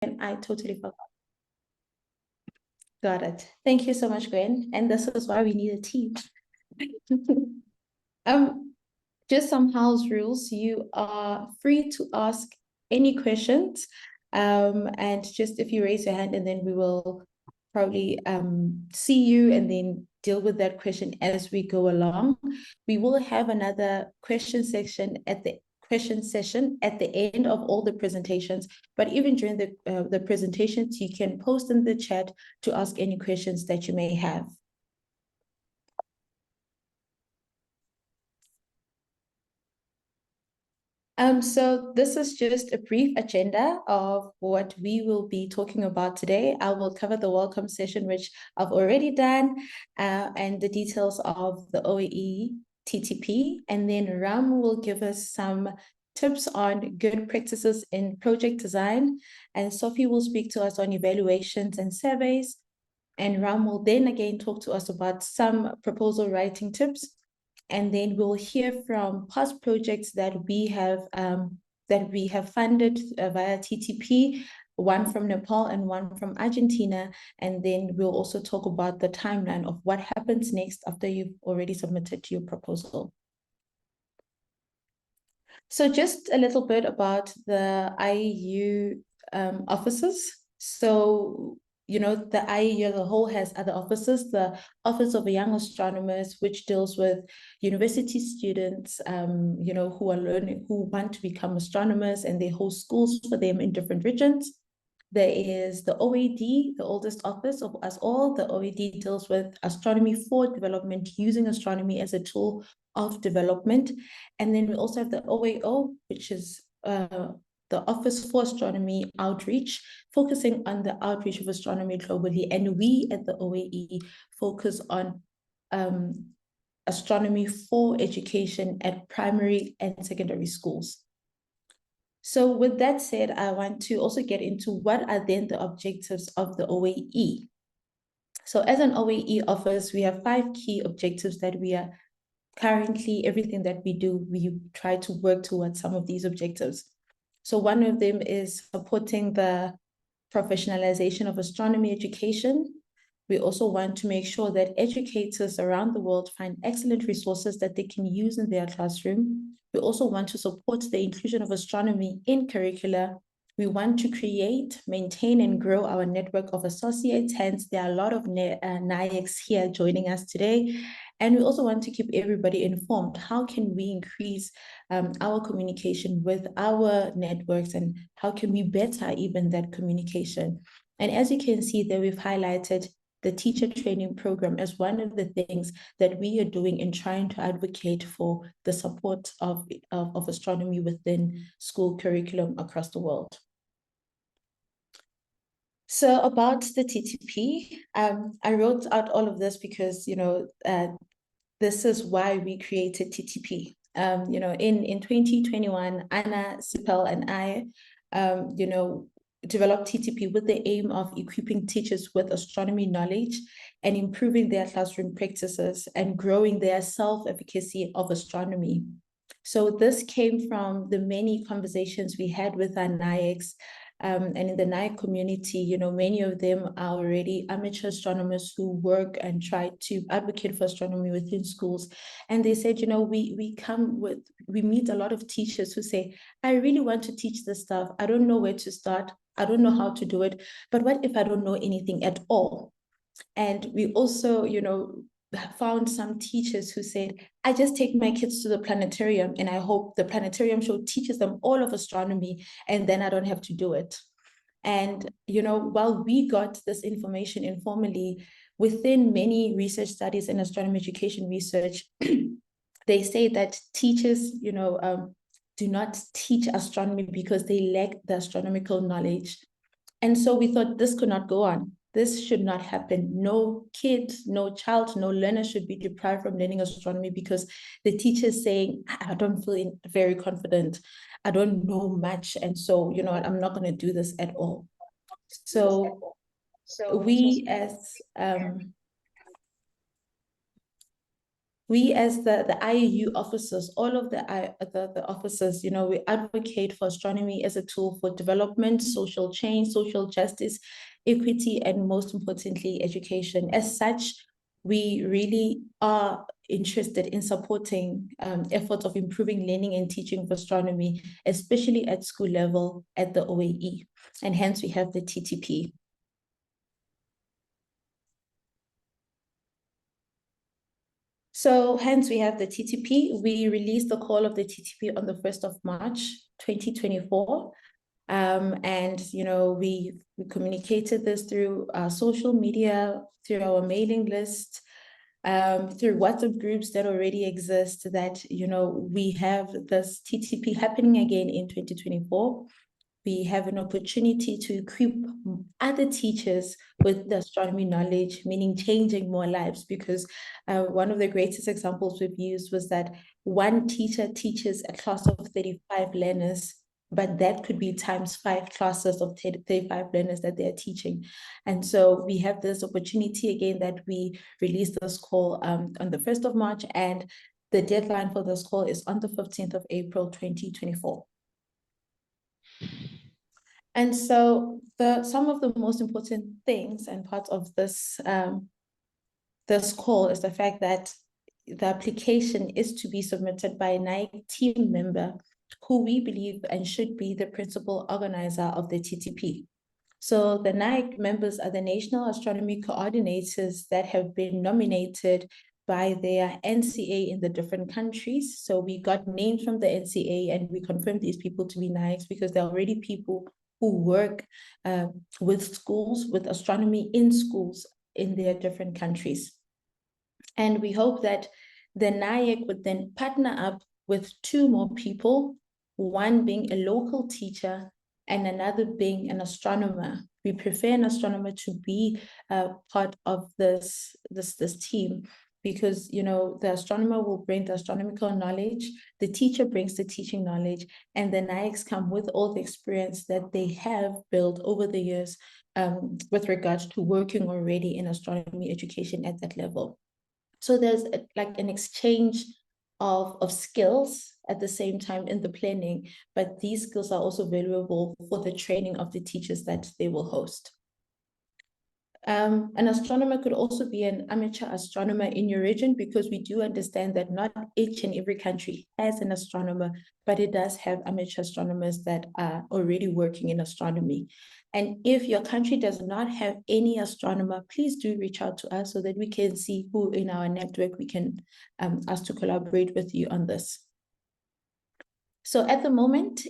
and I totally forgot. Got it. Thank you so much, Gwen. And this is why we need a team. Just some house rules. You are free to ask any questions. And just if you raise your hand, and then we will probably see you and then deal with that question as we go along. We will have another question session at the end of all the presentations, but even during the presentations, you can post in the chat to ask any questions that you may have. So this is just a brief agenda of what we will be talking about today. I will cover the welcome session, which I've already done, and the details of the OAE TTP. And then Ram will give us some tips on good practices in project design. And Sophie will speak to us on evaluations and surveys. And Ram will then again talk to us about some proposal writing tips. And then we'll hear from past projects that we have funded via TTP, one from Nepal and one from Argentina. And then we'll also talk about the timeline of what happens next after you've already submitted your proposal. So just a little bit about the IAU offices. So the IAU as a whole has other offices, the Office of Young Astronomers, which deals with university students, who are learning, who want to become astronomers, and they host schools for them in different regions. There is the OAD, the oldest office of us all. The OAD deals with astronomy for development, using astronomy as a tool of development. And then we also have the OAO, which is the Office for Astronomy Outreach, focusing on the outreach of astronomy globally. And we at the OAE focus on astronomy for education at primary and secondary schools. So with that said, I want to also get into what are then the objectives of the OAE. So as an OAE office, we have 5 key objectives that we are currently, everything that we do, we try to work towards some of these objectives. So one of them is supporting the professionalization of astronomy education. We also want to make sure that educators around the world find excellent resources that they can use in their classroom. We also want to support the inclusion of astronomy in curricula. We want to create, maintain, and grow our network of associates. Hence, there are a lot of NAECs here joining us today. And we also want to keep everybody informed. How can we increase our communication with our networks, and how can we better even that communication? And as you can see there, we've highlighted the teacher training program as one of the things that we are doing in trying to advocate for the support of astronomy within school curriculum across the world. So about the TTP, I wrote out all of this because, this is why we created TTP. In 2021, Anna, Sipel, and I, developed TTP with the aim of equipping teachers with astronomy knowledge and improving their classroom practices and growing their self-efficacy of astronomy. So this came from the many conversations we had with our NAECs, and in the NAEC community, many of them are already amateur astronomers who work and try to advocate for astronomy within schools. And they said, we meet a lot of teachers who say, I really want to teach this stuff. I don't know where to start. I don't know how to do it. But what if I don't know anything at all? And we also, found some teachers who said, I just take my kids to the planetarium and I hope the planetarium show teaches them all of astronomy and then I don't have to do it. And, while we got this information informally, within many research studies in astronomy education research, they say that teachers, do not teach astronomy because they lack the astronomical knowledge. And so we thought this could not go on. This should not happen. No kid, no child, no learner should be deprived from learning astronomy because the teacher is saying, I don't feel very confident. I don't know much. And so, I'm not going to do this at all. So we as We as the IAU officers, all of the officers, we advocate for astronomy as a tool for development, social change, social justice, equity, and most importantly, education. As such, we really are interested in supporting efforts of improving learning and teaching of astronomy, especially at school level at the OAE. And hence we have the TTP. So hence we have the TTP. We released the call of the TTP on the 1st of March, 2024. And, we communicated this through our social media, through our mailing list, through WhatsApp groups that already exist, that, we have this TTP happening again in 2024. We have an opportunity to equip other teachers with the astronomy knowledge, meaning changing more lives, because one of the greatest examples we've used was that one teacher teaches a class of 35 learners, but that could be times 5 classes of 35 learners that they're teaching. And so we have this opportunity again that we released this call on the 1st of March, and the deadline for this call is on the 15th of April, 2024. And so some of the most important things and parts of this this call is the fact that the application is to be submitted by a NAEC team member who we believe and should be the principal organizer of the TTP. So the NAEC members are the National Astronomy Coordinators that have been nominated by their NCA in the different countries. So we got names from the NCA and we confirmed these people to be NAECs because they're already people who work with schools, with astronomy in schools in their different countries. And we hope that the NAEC would then partner up with 2 more people, one being a local teacher and another being an astronomer. We prefer an astronomer to be part of this team, because the astronomer will bring the astronomical knowledge, the teacher brings the teaching knowledge, and the NAECs come with all the experience that they have built over the years with regards to working already in astronomy education at that level. So there's like an exchange of skills at the same time in the planning, but these skills are also valuable for the training of the teachers that they will host. An astronomer could also be an amateur astronomer in your region, because we do understand that not each and every country has an astronomer, but it does have amateur astronomers that are already working in astronomy. And if your country does not have any astronomer, please do reach out to us so that we can see who in our network we can ask to collaborate with you on this. So at the moment,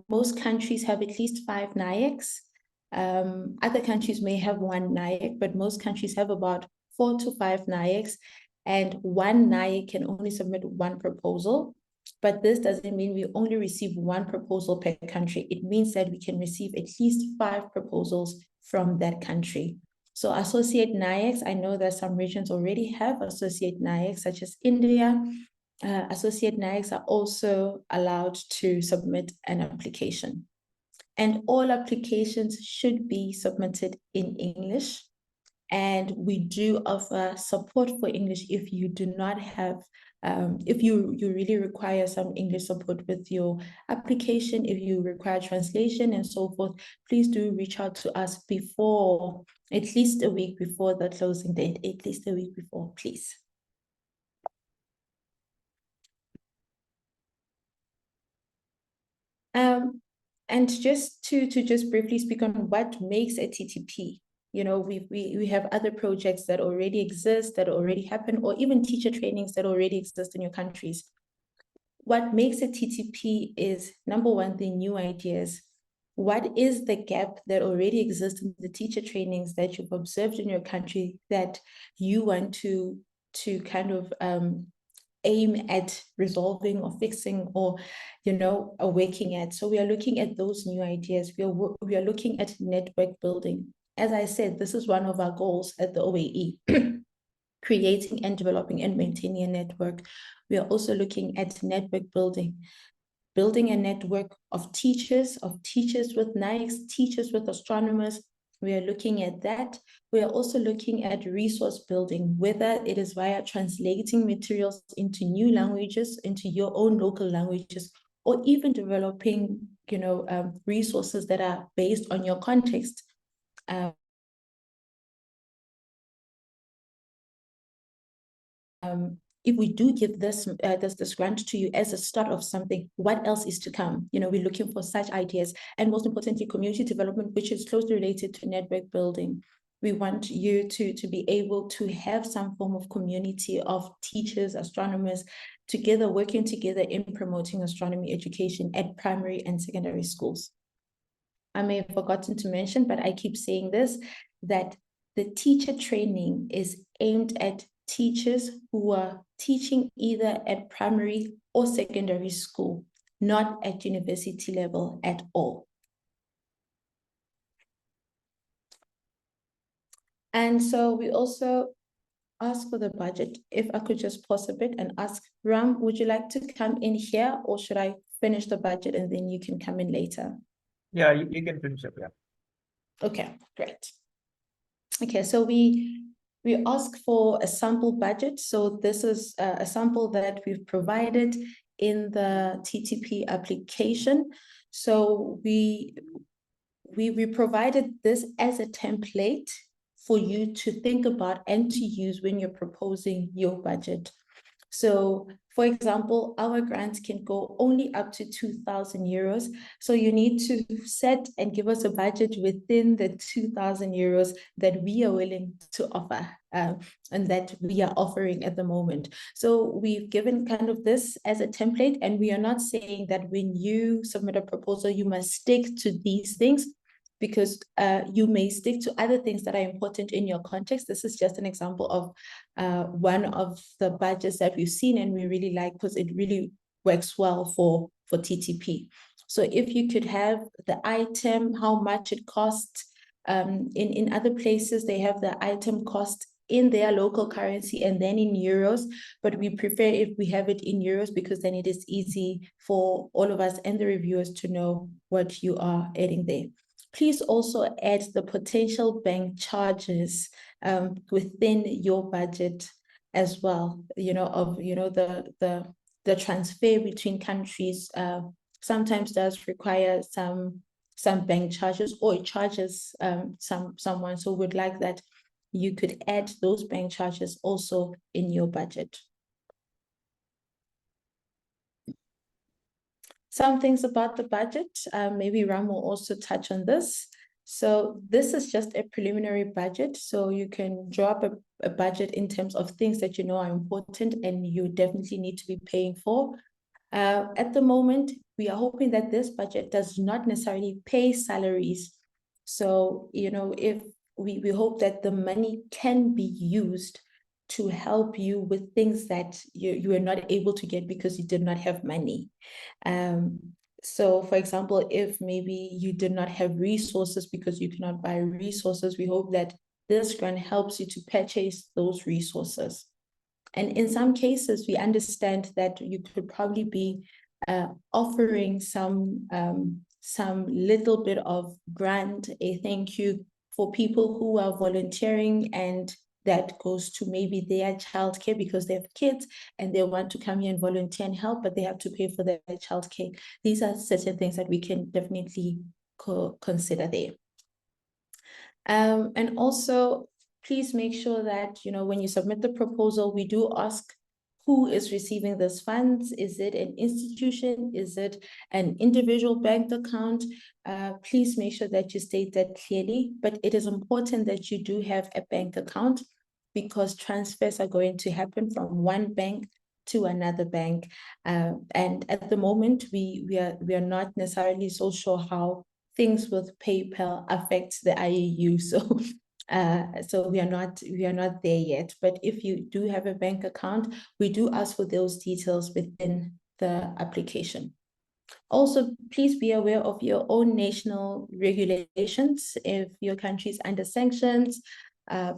most countries have at least 5 NAECs. Other countries may have 1 NAEC, but most countries have about 4 to 5 NAECs, and 1 NAEC can only submit 1 proposal. But this doesn't mean we only receive 1 proposal per country. It means that we can receive at least 5 proposals from that country. So associate NAECs, I know that some regions already have associate NAECs, such as India. Associate NAECs are also allowed to submit an application. And all applications should be submitted in English. And we do offer support for English if you do not have, if you really require some English support with your application, if you require translation and so forth, please do reach out to us before, at least a week before the closing date, at least a week before, please. And just to just briefly speak on what makes a TTP. We have other projects that already exist, that already happen, or even teacher trainings that already exist in your countries. What makes a TTP is, number one, the new ideas. What is the gap that already exists in the teacher trainings that you've observed in your country that you want to kind of aim at resolving or fixing or working at? So we are looking at those new ideas. We are looking at network building. As I said, this is one of our goals at the OAE, creating and developing and maintaining a network. We are also looking at network building a network of teachers with NAECs, teachers with astronomers, We are looking at that. We are also looking at resource building, whether it is via translating materials into new languages, into your own local languages, or even developing, resources that are based on your context. If we do give this grant to you as a start of something, what else is to come? We're looking for such ideas, and most importantly, community development, which is closely related to network building. We want you to be able to have some form of community of teachers, astronomers, together, working together in promoting astronomy education at primary and secondary schools. I may have forgotten to mention, but I keep saying this, that the teacher training is aimed at teachers who are teaching either at primary or secondary school, not at university level at all. And so we also ask for the budget. If I could just pause a bit and ask, Ram, would you like to come in here, or should I finish the budget and then you can come in later? Yeah, you can finish up, yeah. Okay, great. Okay, so we ask for a sample budget. So this is a sample that we've provided in the TTP application. So we provided this as a template for you to think about and to use when you're proposing your budget. So, for example, our grants can go only up to 2,000 euros. So you need to set and give us a budget within the 2,000 euros that we are willing to offer and that we are offering at the moment. So we've given kind of this as a template, and we are not saying that when you submit a proposal, you must stick to these things, because you may stick to other things that are important in your context. This is just an example of one of the budgets that we've seen and we really like, because it really works well for TTP. So if you could have the item, how much it costs. In other places, they have the item cost in their local currency and then in euros, but we prefer if we have it in euros, because then it is easy for all of us and the reviewers to know what you are adding there. Please also add the potential bank charges within your budget as well. The transfer between countries sometimes does require some bank charges, or it charges someone. So we'd like that you could add those bank charges also in your budget. Some things about the budget, maybe Ram will also touch on this. So this is just a preliminary budget. So you can draw up a budget in terms of things that you know are important and you definitely need to be paying for. At the moment, we are hoping that this budget does not necessarily pay salaries. So, if we hope that the money can be used to help you with things that you were not able to get because you did not have money. So, for example, if maybe you did not have resources because you cannot buy resources, we hope that this grant helps you to purchase those resources. And in some cases, we understand that you could probably be offering some little bit of grant, a thank you for people who are volunteering, and that goes to maybe their childcare because they have kids and they want to come here and volunteer and help, but they have to pay for their childcare. These are certain things that we can definitely consider there. And also, please make sure that, when you submit the proposal, we do ask who is receiving these funds. Is it an institution? Is it an individual bank account? Please make sure that you state that clearly, but it is important that you do have a bank account, because transfers are going to happen from one bank to another bank. And at the moment, we are not necessarily so sure how things with PayPal affect the IAU. So we are not there yet. But if you do have a bank account, we do ask for those details within the application. Also, please be aware of your own national regulations. If your country is under sanctions,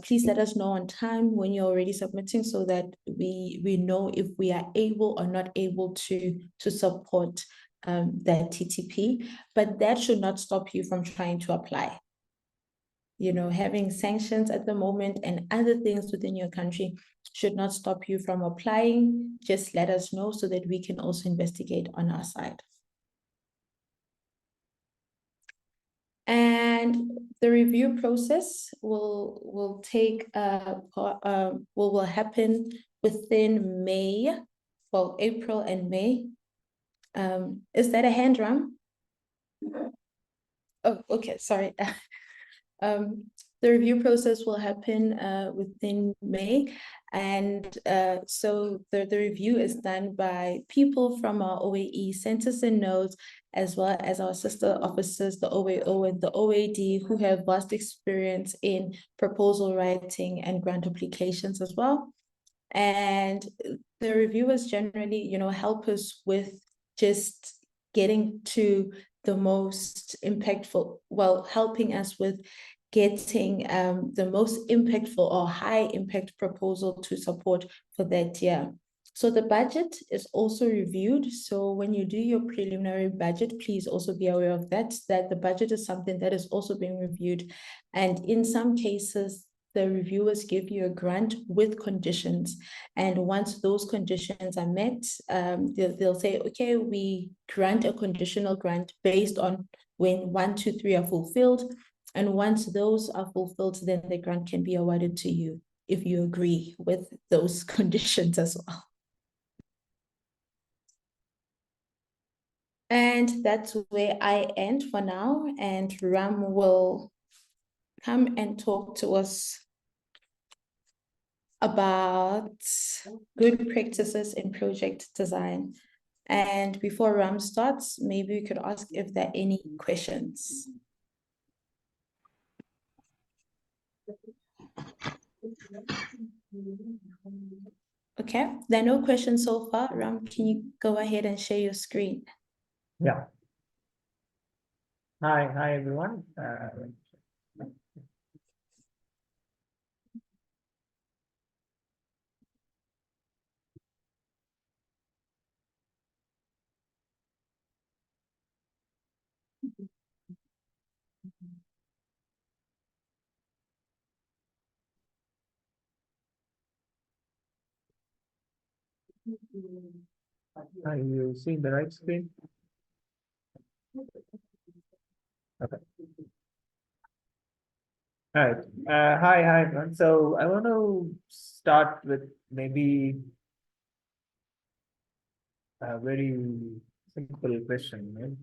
please let us know on time when you're already submitting, so that we know if we are able or not able to support that TTP. But that should not stop you from trying to apply. having sanctions at the moment and other things within your country should not stop you from applying. Just let us know so that we can also investigate on our side. And the review process will happen within May, well, April and May. Is that a hand drum? Oh, okay, sorry. The review process will happen within May. And so the review is done by people from our OAE centers and nodes, as well as our sister offices, the OAO and the OAD, who have vast experience in proposal writing and grant applications as well. And the reviewers generally, help us with just getting to the most impactful, helping us with getting the most impactful or high impact proposal to support for that year. So the budget is also reviewed. So when you do your preliminary budget, please also be aware of that the budget is something that is also being reviewed. And in some cases, the reviewers give you a grant with conditions. And once those conditions are met, they'll say, okay, we grant a conditional grant based on when 1, 2, 3 are fulfilled. And once those are fulfilled, then the grant can be awarded to you if you agree with those conditions as well. And that's where I end for now. And Ram will come and talk to us about good practices in project design. And before Ram starts, maybe we could ask if there are any questions. Okay, there are no questions so far. Ram, can you go ahead and share your screen? Yeah. Hi everyone. Are you seeing the right screen? Okay. All right. Hi everyone. So I want to start with maybe a very simple question.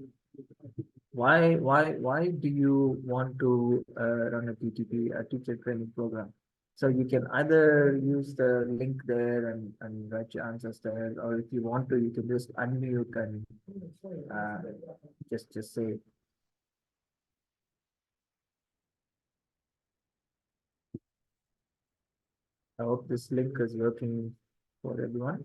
Right? Why do you want to run a TTP, a teacher training program? So you can either use the link there and write your answers there, or if you want to, you can just unmute and just say. I hope this link is working for everyone.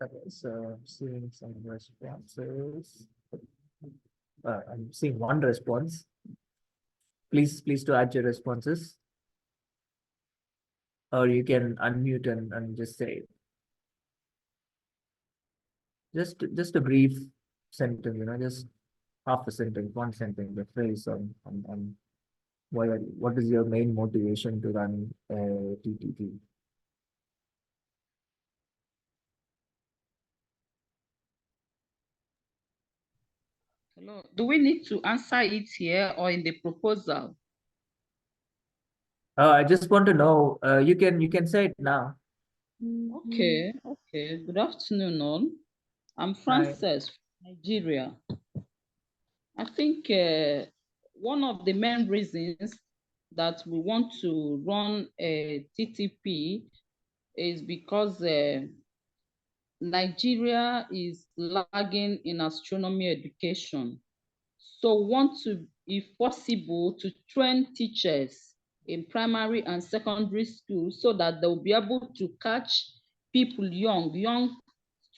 Okay, so I'm seeing some responses. I'm seeing one response. Please to add your responses. Or you can unmute and just say just a brief sentence, just half a sentence, one sentence, the phrase on what is your main motivation to run a TTP. Hello. Do we need to answer it here or in the proposal? I just want to know. You can say it now. Okay. Good afternoon, all. I'm Frances, Nigeria. I think one of the main reasons that we want to run a TTP is because Nigeria is lagging in astronomy education. So we want to, if possible, to train teachers in primary and secondary schools so that they'll be able to catch people young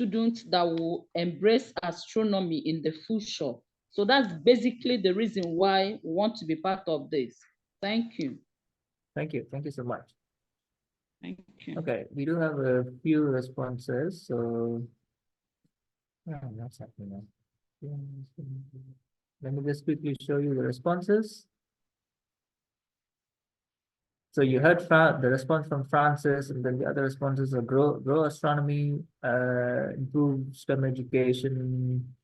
students that will embrace astronomy in the future. So that's basically the reason why we want to be part of this. Thank you. Thank you. Thank you so much. Thank you. Okay, we do have a few responses. So, what's happening now? Let me just quickly show you the responses. So you heard the response from Francis, and then the other responses are grow astronomy, improve STEM education,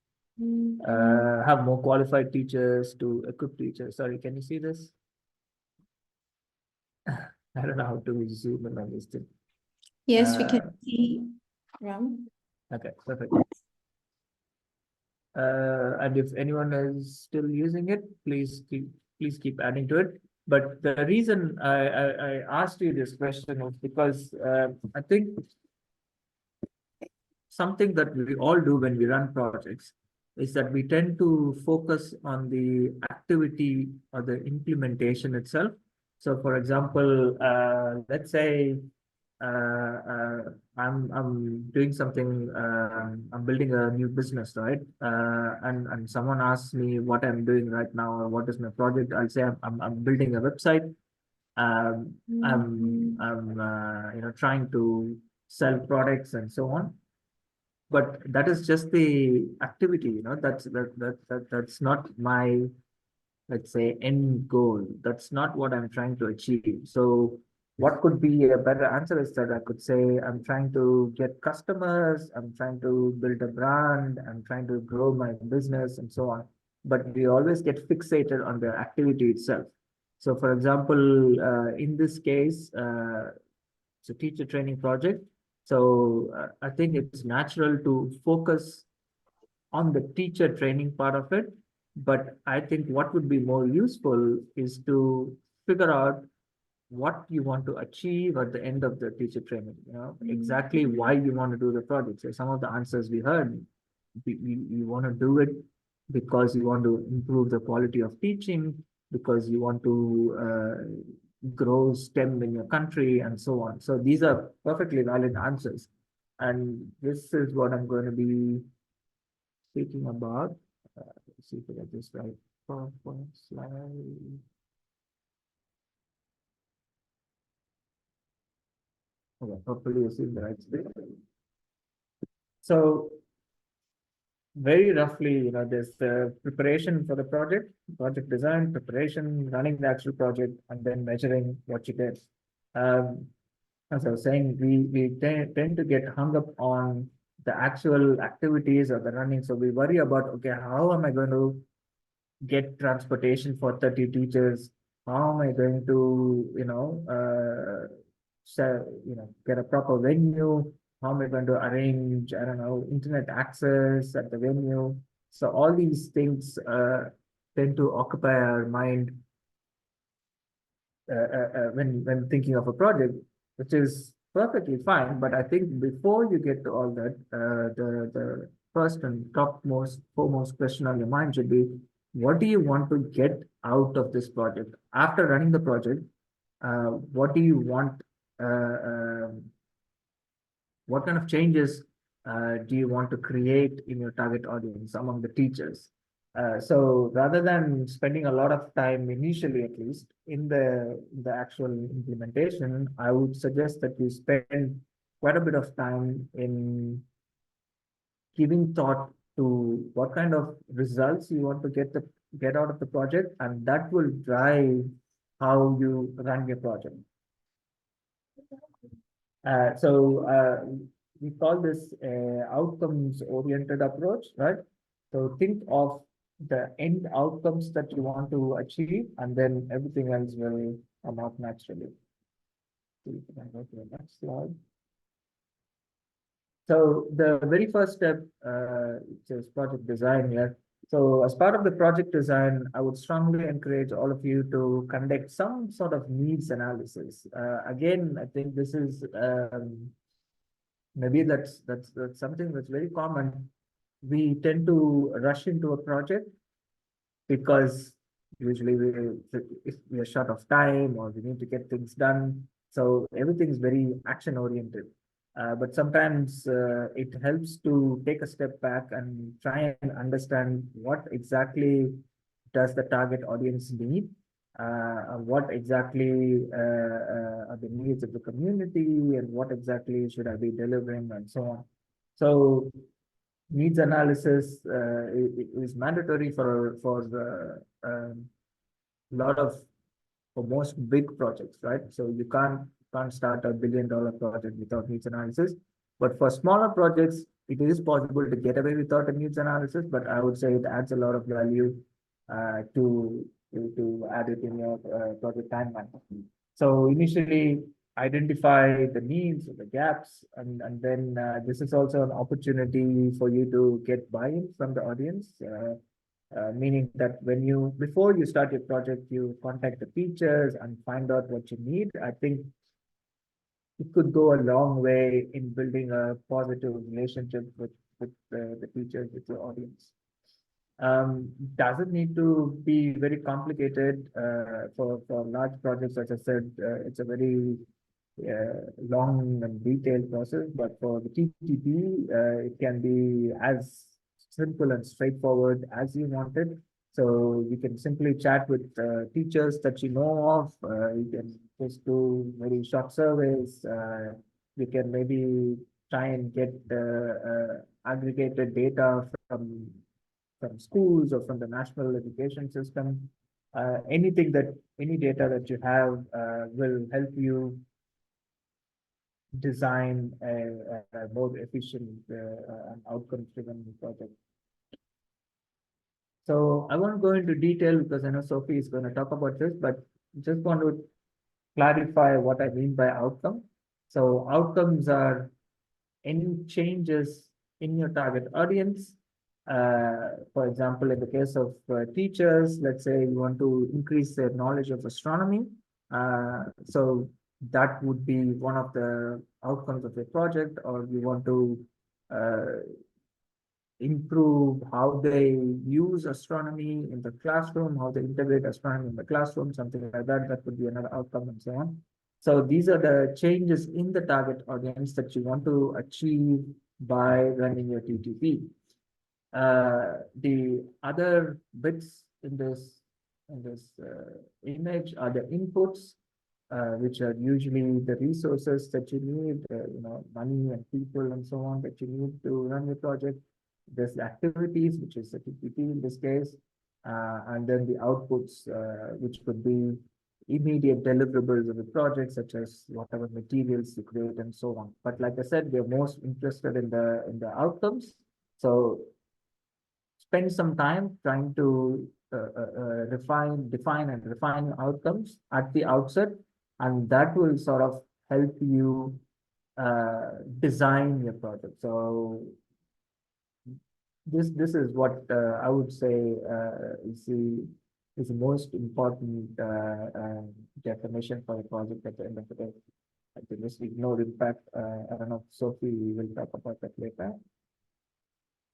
have more qualified teachers to equip teachers. Sorry, can you see this? I don't know how to zoom in on this thing. Yes, we can see. Ram. Okay, perfect. And if anyone is still using it, please keep adding to it. But the reason I asked you this question is because I think something that we all do when we run projects is that we tend to focus on the activity or the implementation itself. So, for example, let's say I'm doing something. I'm building a new business, right? And someone asks me what I'm doing right now or what is my project. I'll say I'm building a website. I'm trying to sell products and so on. But that is just the activity, that's not my, let's say, end goal. That's not what I'm trying to achieve. So what could be a better answer is that I could say I'm trying to get customers, I'm trying to build a brand, I'm trying to grow my business and so on. But we always get fixated on the activity itself. So for example, in this case, it's a teacher training project. So I think it's natural to focus on the teacher training part of it. But I think what would be more useful is to figure out what you want to achieve at the end of the teacher training, exactly why you want to do the project. So some of the answers we heard, you want to do it because you want to improve the quality of teaching, because you want to grow STEM in your country and so on. So these are perfectly valid answers. And this is what I'm going to be speaking about. Let's see if I get this right. PowerPoint slide. Okay, hopefully you see the right space. So very roughly, there's the preparation for the project design, preparation, running the actual project, and then measuring what you did. As I was saying, we tend to get hung up on the actual activities or the running. So we worry about, okay, how am I going to get transportation for 30 teachers? How am I going to, get a proper venue? How am I going to arrange, I don't know, internet access at the venue? So all these things tend to occupy our mind when thinking of a project, which is perfectly fine. But I think before you get to all that, the first and foremost question on your mind should be, what do you want to get out of this project? After running the project, what do you want? What kind of changes do you want to create in your target audience among the teachers? So rather than spending a lot of time initially, at least in the actual implementation, I would suggest that you spend quite a bit of time in giving thought to what kind of results you want to get out of the project, and that will drive how you run your project. We call this outcomes-oriented approach, right? So think of the end outcomes that you want to achieve, and then everything else will come out naturally. Can I go to the next slide? So the very first step is project design here. So as part of the project design, I would strongly encourage all of you to conduct some sort of needs analysis. Again, I think this is maybe that's something that's very common. We tend to rush into a project because usually if we are short of time or we need to get things done. So everything is very action oriented. But sometimes it helps to take a step back and try and understand what exactly does the target audience need, what exactly are the needs of the community, and what exactly should I be delivering, and so on. So needs analysis is mandatory for lot of for most big projects, right? So you can't start a $1 billion project without needs analysis. But for smaller projects, it is possible to get away without a needs analysis, but I would say it adds a lot of value to add it in your project timeline. So initially identify the needs, the gaps, and then this is also an opportunity for you to get buy-in from the audience. Meaning that before you start your project, you contact the teachers and find out what you need. I think it could go a long way in building a positive relationship with the teachers, with your audience. Doesn't need to be very complicated for large projects. As I said, it's a very long and detailed process, but for the TTP, it can be as simple and straightforward as you want it. So you can simply chat with teachers that you know of. You can just do very short surveys. You can maybe try and get aggregated data from schools or from the national education system. Any data that you have will help you design a more efficient and outcome-driven project. So I won't go into detail because I know Sophie is going to talk about this, but just want to clarify what I mean by outcome. So outcomes are any changes in your target audience. For example, in the case of teachers, let's say you want to increase their knowledge of astronomy. So that would be one of the outcomes of your project, or you want to improve how they use astronomy in the classroom, how they integrate astronomy in the classroom, something like that. That would be another outcome, and so on. So these are the changes in the target audience that you want to achieve by running your TTP. The other bits in this image are the inputs, which are usually the resources that you need, money and people and so on that you need to run your project. There's the activities, which is the TTP in this case, and then the outputs, which could be immediate deliverables of the project, such as whatever materials you create and so on. But like I said, we're most interested in the outcomes. So spend some time trying to define and refine outcomes at the outset, and that will sort of help you design your project. So this is what I would say is the most important definition for a project at the end of the day. I think this ignore impact. I don't know, Sophie will talk about that later.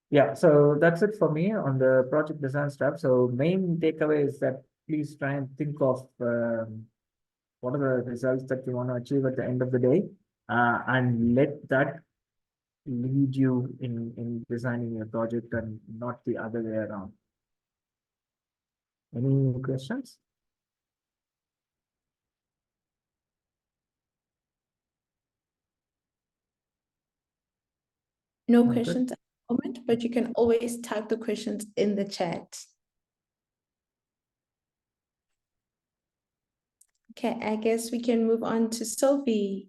Yeah, so that's it for me on the project design stuff. So main takeaway is that please try and think of what are the results that you want to achieve at the end of the day, and let that lead you in designing your project and not the other way around. Any questions? No Okay. questions at the moment, but you can always type the questions in the chat. Okay, I guess we can move on to Sophie.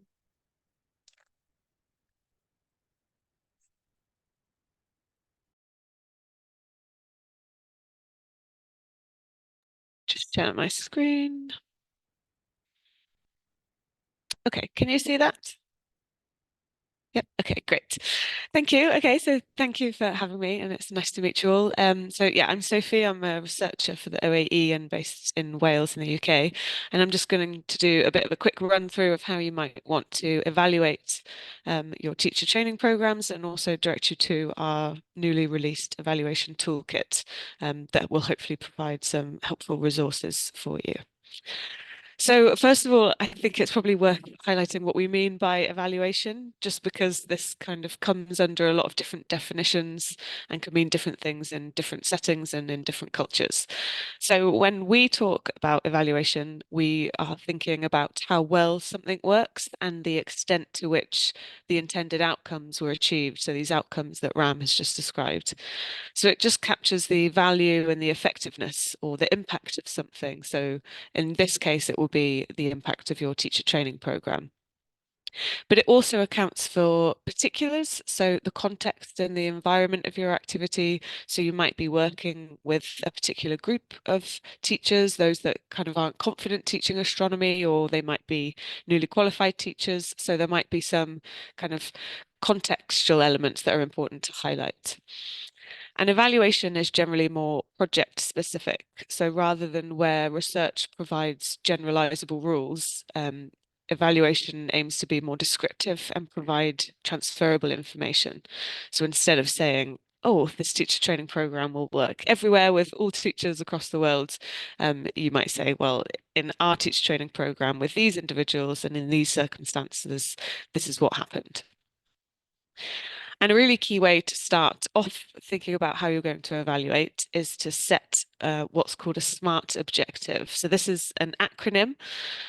Just share my screen. Okay, can you see that? Yep. Okay, great. Thank you. Okay, so thank you for having me, and it's nice to meet you all. So yeah, I'm Sophie. I'm a researcher for the OAE and based in Wales in the UK. And I'm just going to do a bit of a quick run through of how you might want to evaluate your teacher training programs, and also direct you to our newly released evaluation toolkit that will hopefully provide some helpful resources for you. So first of all, I think it's probably worth highlighting what we mean by evaluation, just because this kind of comes under a lot of different definitions and can mean different things in different settings and in different cultures. So when we talk about evaluation, we are thinking about how well something works and the extent to which the intended outcomes were achieved. So these outcomes that Ram has just described. So it just captures the value and the effectiveness or the impact of something. So in this case, it will be the impact of your teacher training program. But it also accounts for particulars, so the context and the environment of your activity. So you might be working with a particular group of teachers, those that kind of aren't confident teaching astronomy, or they might be newly qualified teachers. So there might be some kind of contextual elements that are important to highlight. And evaluation is generally more project specific. So rather than where research provides generalizable rules, evaluation aims to be more descriptive and provide transferable information. So instead of saying, oh, this teacher training program will work everywhere with all teachers across the world, you might say, well, in our teacher training program with these individuals and in these circumstances, this is what happened. And a really key way to start off thinking about how you're going to evaluate is to set what's called a SMART objective. So this is an acronym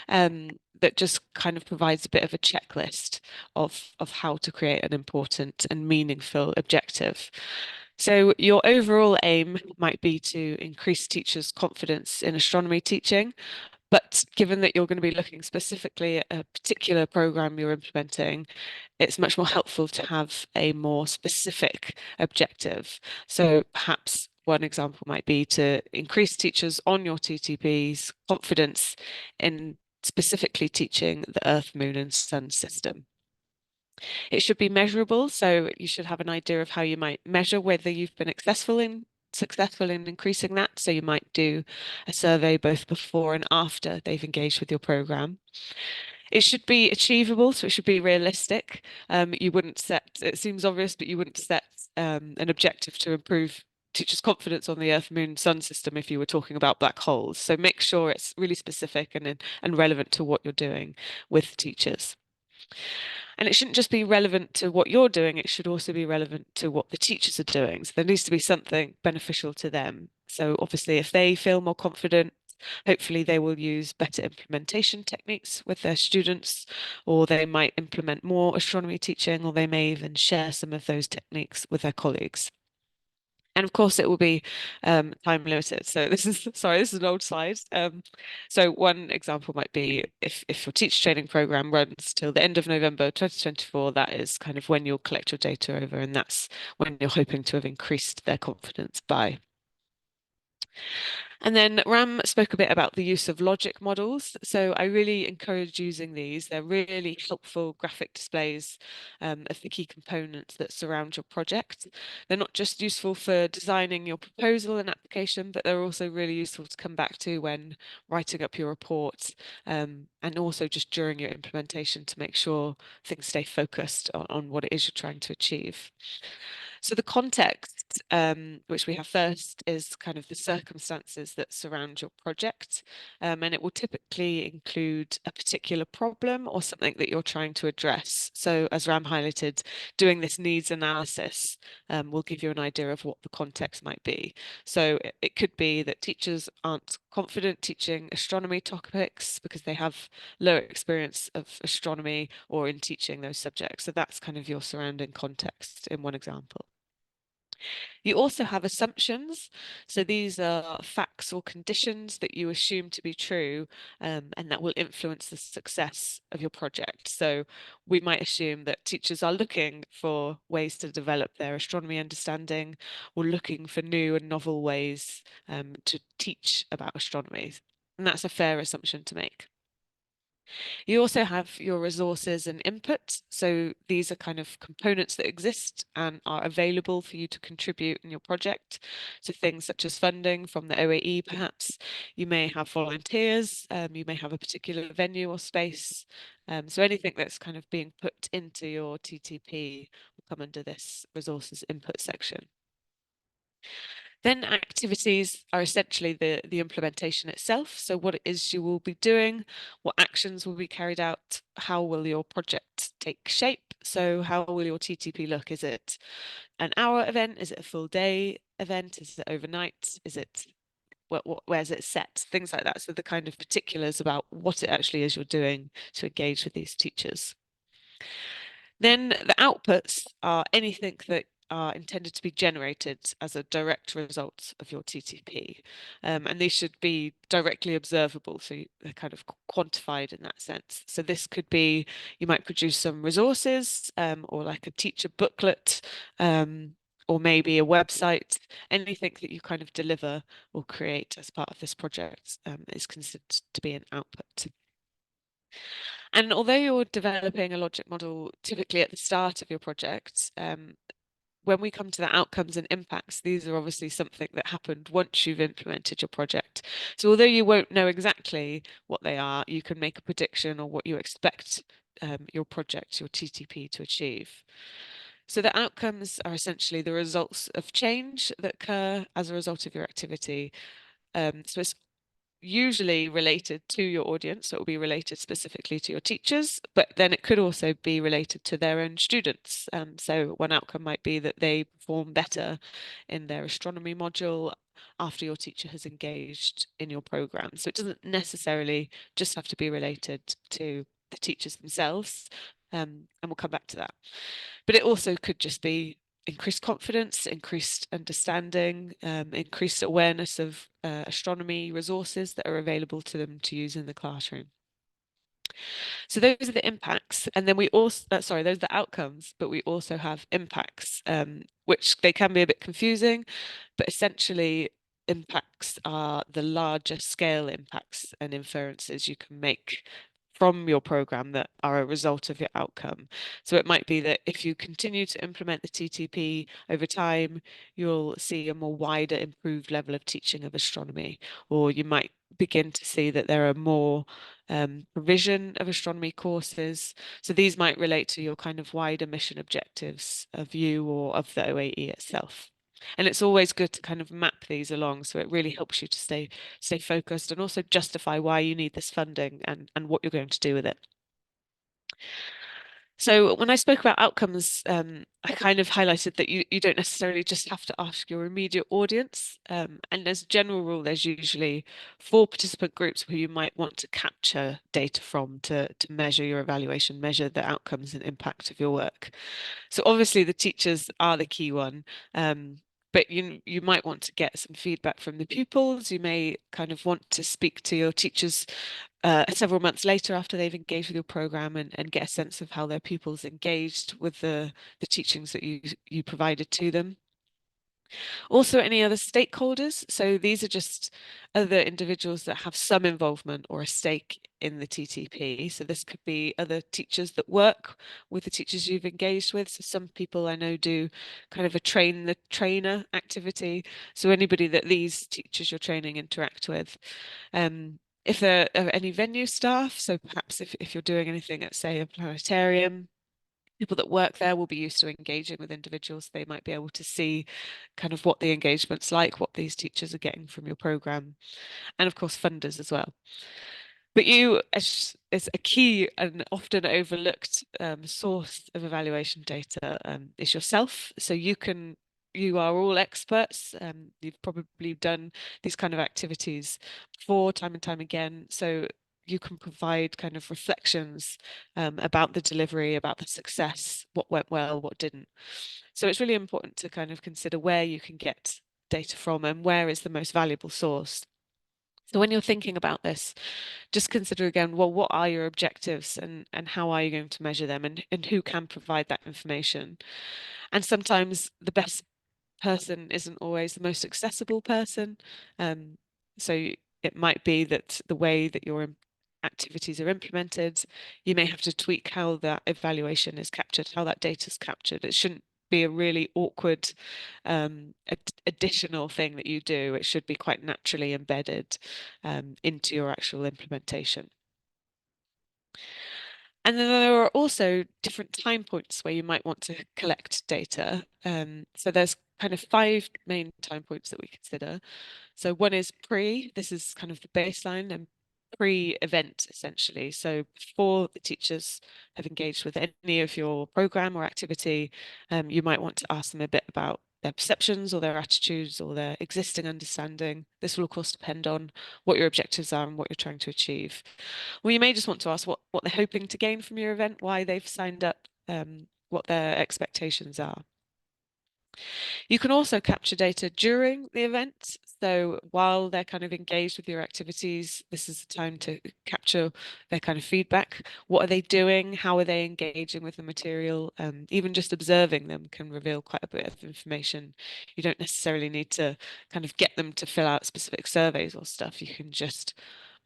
that just kind of provides a bit of a checklist of how to create an important and meaningful objective. So your overall aim might be to increase teachers' confidence in astronomy teaching. But given that you're going to be looking specifically at a particular program you're implementing, it's much more helpful to have a more specific objective. So perhaps one example might be to increase teachers on your TTP's confidence in specifically teaching the Earth, Moon, and Sun system. It should be measurable, so you should have an idea of how you might measure whether you've been successful in increasing that. So you might do a survey both before and after they've engaged with your program. It should be achievable, so it should be realistic. You wouldn't set, it seems obvious, but you wouldn't set an objective to improve teachers' confidence on the Earth, Moon, Sun system if you were talking about black holes. So make sure it's really specific and relevant to what you're doing with teachers. And it shouldn't just be relevant to what you're doing, it should also be relevant to what the teachers are doing. So there needs to be something beneficial to them. So obviously, if they feel more confident, hopefully they will use better implementation techniques with their students, or they might implement more astronomy teaching, or they may even share some of those techniques with their colleagues. And of course, it will be time limited. So this is, sorry, this is an old slide. So one example might be if your teacher training program runs till the end of November 2024, that is kind of when you'll collect your data over, and that's when you're hoping to have increased their confidence by. And then Ram spoke a bit about the use of logic models. So I really encourage using these. They're really helpful graphic displays of the key components that surround your project. They're not just useful for designing your proposal and application, but they're also really useful to come back to when writing up your report and also just during your implementation to make sure things stay focused on what it is you're trying to achieve. So the context, which we have first, is kind of the circumstances that surround your project. And it will typically include a particular problem or something that you're trying to address. So as Ram highlighted, doing this needs analysis will give you an idea of what the context might be. So it could be that teachers aren't confident teaching astronomy topics because they have low experience of astronomy or in teaching those subjects. So that's kind of your surrounding context in one example. You also have assumptions. So these are facts or conditions that you assume to be true, and that will influence the success of your project. So we might assume that teachers are looking for ways to develop their astronomy understanding or looking for new and novel ways to teach about astronomy. And that's a fair assumption to make. You also have your resources and input. So these are kind of components that exist and are available for you to contribute in your project. So things such as funding from the OAE, perhaps. You may have volunteers, you may have a particular venue or space. So anything that's kind of being put into your TTP will come under this resources input section. Then activities are essentially the implementation itself. So what it is you will be doing, what actions will be carried out, how will your project take shape? So how will your TTP look? Is it an hour event? Is it a full day event? Is it overnight? Is it where's it set? Things like that. So the kind of particulars about what it actually is you're doing to engage with these teachers. Then the outputs are anything that are intended to be generated as a direct result of your TTP. And these should be directly observable, so they're kind of quantified in that sense. So this could be, you might produce some resources or like a teacher booklet, or maybe a website. Anything that you kind of deliver or create as part of this project is considered to be an output. And although you're developing a logic model typically at the start of your project, when we come to the outcomes and impacts, these are obviously something that happened once you've implemented your project. So although you won't know exactly what they are, you can make a prediction or what you expect your project, your TTP, to achieve. So the outcomes are essentially the results of change that occur as a result of your activity. So it's usually related to your audience, so it will be related specifically to your teachers, but then it could also be related to their own students. So one outcome might be that they perform better in their astronomy module after your teacher has engaged in your program. So it doesn't necessarily just have to be related to the teachers themselves, and we'll come back to that. But it also could just be increased confidence, increased understanding, increased awareness of astronomy resources that are available to them to use in the classroom. So those are the impacts, and then we also, those are the outcomes, but we also have impacts, which they can be a bit confusing, but essentially impacts are the larger scale impacts and inferences you can make from your program that are a result of your outcome. So it might be that if you continue to implement the TTP over time, you'll see a more wider improved level of teaching of astronomy, or you might begin to see that there are more provision of astronomy courses. So these might relate to your kind of wider mission objectives of you or of the OAE itself. And it's always good to kind of map these along, so it really helps you to stay focused and also justify why you need this funding and what you're going to do with it. So when I spoke about outcomes, I kind of highlighted that you don't necessarily just have to ask your immediate audience. And as a general rule, there's usually 4 participant groups who you might want to capture data from to measure your evaluation, measure the outcomes and impact of your work. So obviously the teachers are the key one. But you might want to get some feedback from the pupils. You may kind of want to speak to your teachers several months later after they've engaged with your program and get a sense of how their pupils engaged with the teachings that you provided to them. Also, any other stakeholders. So these are just other individuals that have some involvement or a stake in the TTP. So this could be other teachers that work with the teachers you've engaged with. So some people I know do kind of a train the trainer activity. So anybody that these teachers you're training interact with. If there are any venue staff, so perhaps if you're doing anything at, say, a planetarium, people that work there will be used to engaging with individuals. They might be able to see kind of what the engagement's like, what these teachers are getting from your program, and of course funders as well. But you, as a key and often overlooked source of evaluation data, is yourself. So you are all experts. You've probably done these kind of activities before, time and time again. So you can provide kind of reflections about the delivery, about the success, what went well, what didn't. So it's really important to kind of consider where you can get data from and where is the most valuable source. So when you're thinking about this, just consider again, well, what are your objectives and how are you going to measure them, and who can provide that information? And sometimes the best person isn't always the most accessible person. So it might be that the way that your activities are implemented, you may have to tweak how that evaluation is captured, how that data is captured. It shouldn't be a really awkward additional thing that you do. It should be quite naturally embedded into your actual implementation. And then there are also different time points where you might want to collect data. So there's kind of 5 main time points that we consider. So one is pre, this is kind of the baseline, and pre-event essentially. So before the teachers have engaged with any of your program or activity, you might want to ask them a bit about their perceptions or their attitudes or their existing understanding. This will of course depend on what your objectives are and what you're trying to achieve. Well, you may just want to ask what they're hoping to gain from your event, why they've signed up, what their expectations are. You can also capture data during the event. So while they're kind of engaged with your activities, this is the time to capture their kind of feedback. What are they doing? How are they engaging with the material? Even just observing them can reveal quite a bit of information. You don't necessarily need to kind of get them to fill out specific surveys or stuff. You can just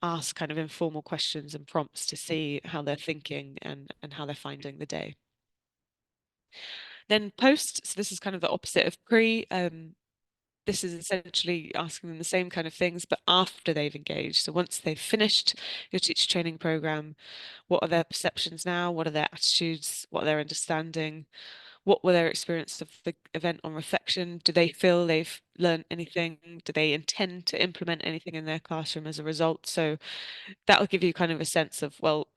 ask kind of informal questions and prompts to see how they're thinking and how they're finding the day. Then post, so this is kind of the opposite of pre. This is essentially asking them the same kind of things, but after they've engaged. So once they've finished your teacher training program, what are their perceptions now? What are their attitudes? What are their understanding? What were their experience of the event on reflection? Do they feel they've learned anything? Do they intend to implement anything in their classroom as a result? So that'll give you kind of a sense of, well,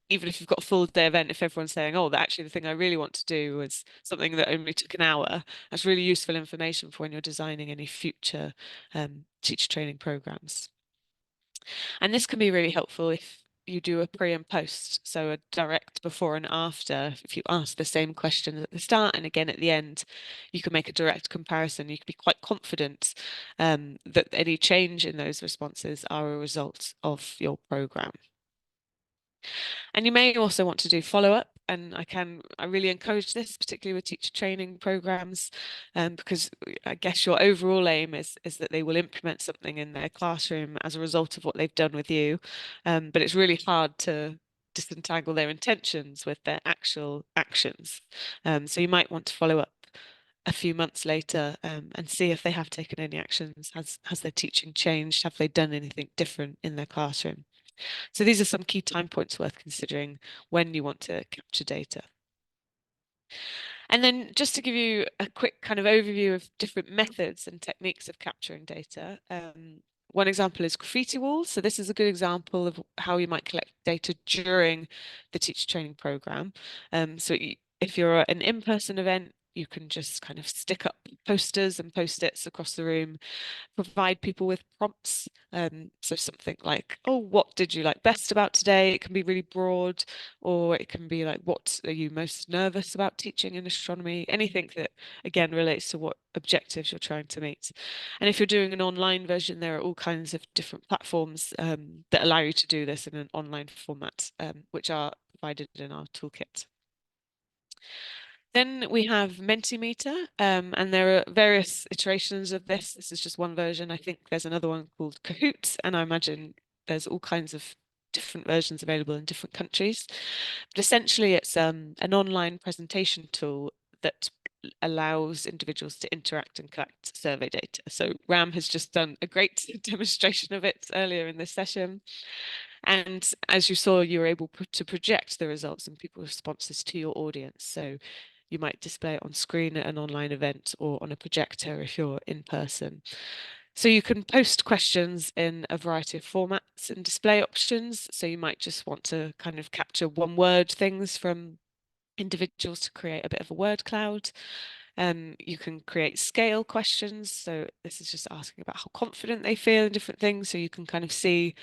even if you've got a full day event, if everyone's saying, oh, actually the thing I really want to do was something that only took an hour, that's really useful information for when you're designing any future teacher training programs. And this can be really helpful if you do a pre and post, so a direct before and after. If you ask the same questions at the start and again at the end, you can make a direct comparison. You can be quite confident that any change in those responses are a result of your program. And you may also want to do follow-up, and I really encourage this, particularly with teacher training programs, because I guess your overall aim is that they will implement something in their classroom as a result of what they've done with you. But it's really hard to disentangle their intentions with their actual actions. So you might want to follow up a few months later and see if they have taken any actions. Has their teaching changed? Have they done anything different in their classroom? So these are some key time points worth considering when you want to capture data. And then just to give you a quick kind of overview of different methods and techniques of capturing data. One example is graffiti walls. So this is a good example of how you might collect data during the teacher training program. So if you're at an in-person event, you can just kind of stick up posters and post-its across the room, provide people with prompts. So something like, oh, what did you like best about today? It can be really broad, or it can be like, what are you most nervous about teaching in astronomy? Anything that, again, relates to what objectives you're trying to meet. And if you're doing an online version, there are all kinds of different platforms that allow you to do this in an online format, which are provided in our toolkit. Then we have Mentimeter, and there are various iterations of this. This is just one version. I think there's another one called Kahoot, and I imagine there's all kinds of different versions available in different countries. But essentially, it's an online presentation tool that allows individuals to interact and collect survey data. So Ram has just done a great demonstration of it earlier in this session. And as you saw, you were able to project the results and people's responses to your audience. So you might display it on screen at an online event or on a projector if you're in person. So you can post questions in a variety of formats and display options. So you might just want to kind of capture one word things from individuals to create a bit of a word cloud. You can create scale questions. So this is just asking about how confident they feel in different things. So you can kind of see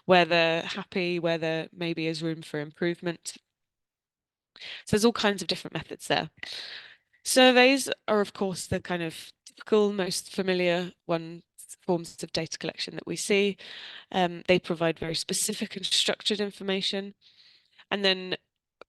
where they're happy, where there maybe is room for improvement. So there's all kinds of different methods there. Surveys are, of course, the kind of typical, most familiar forms of data collection that we see. They provide very specific and structured information. And then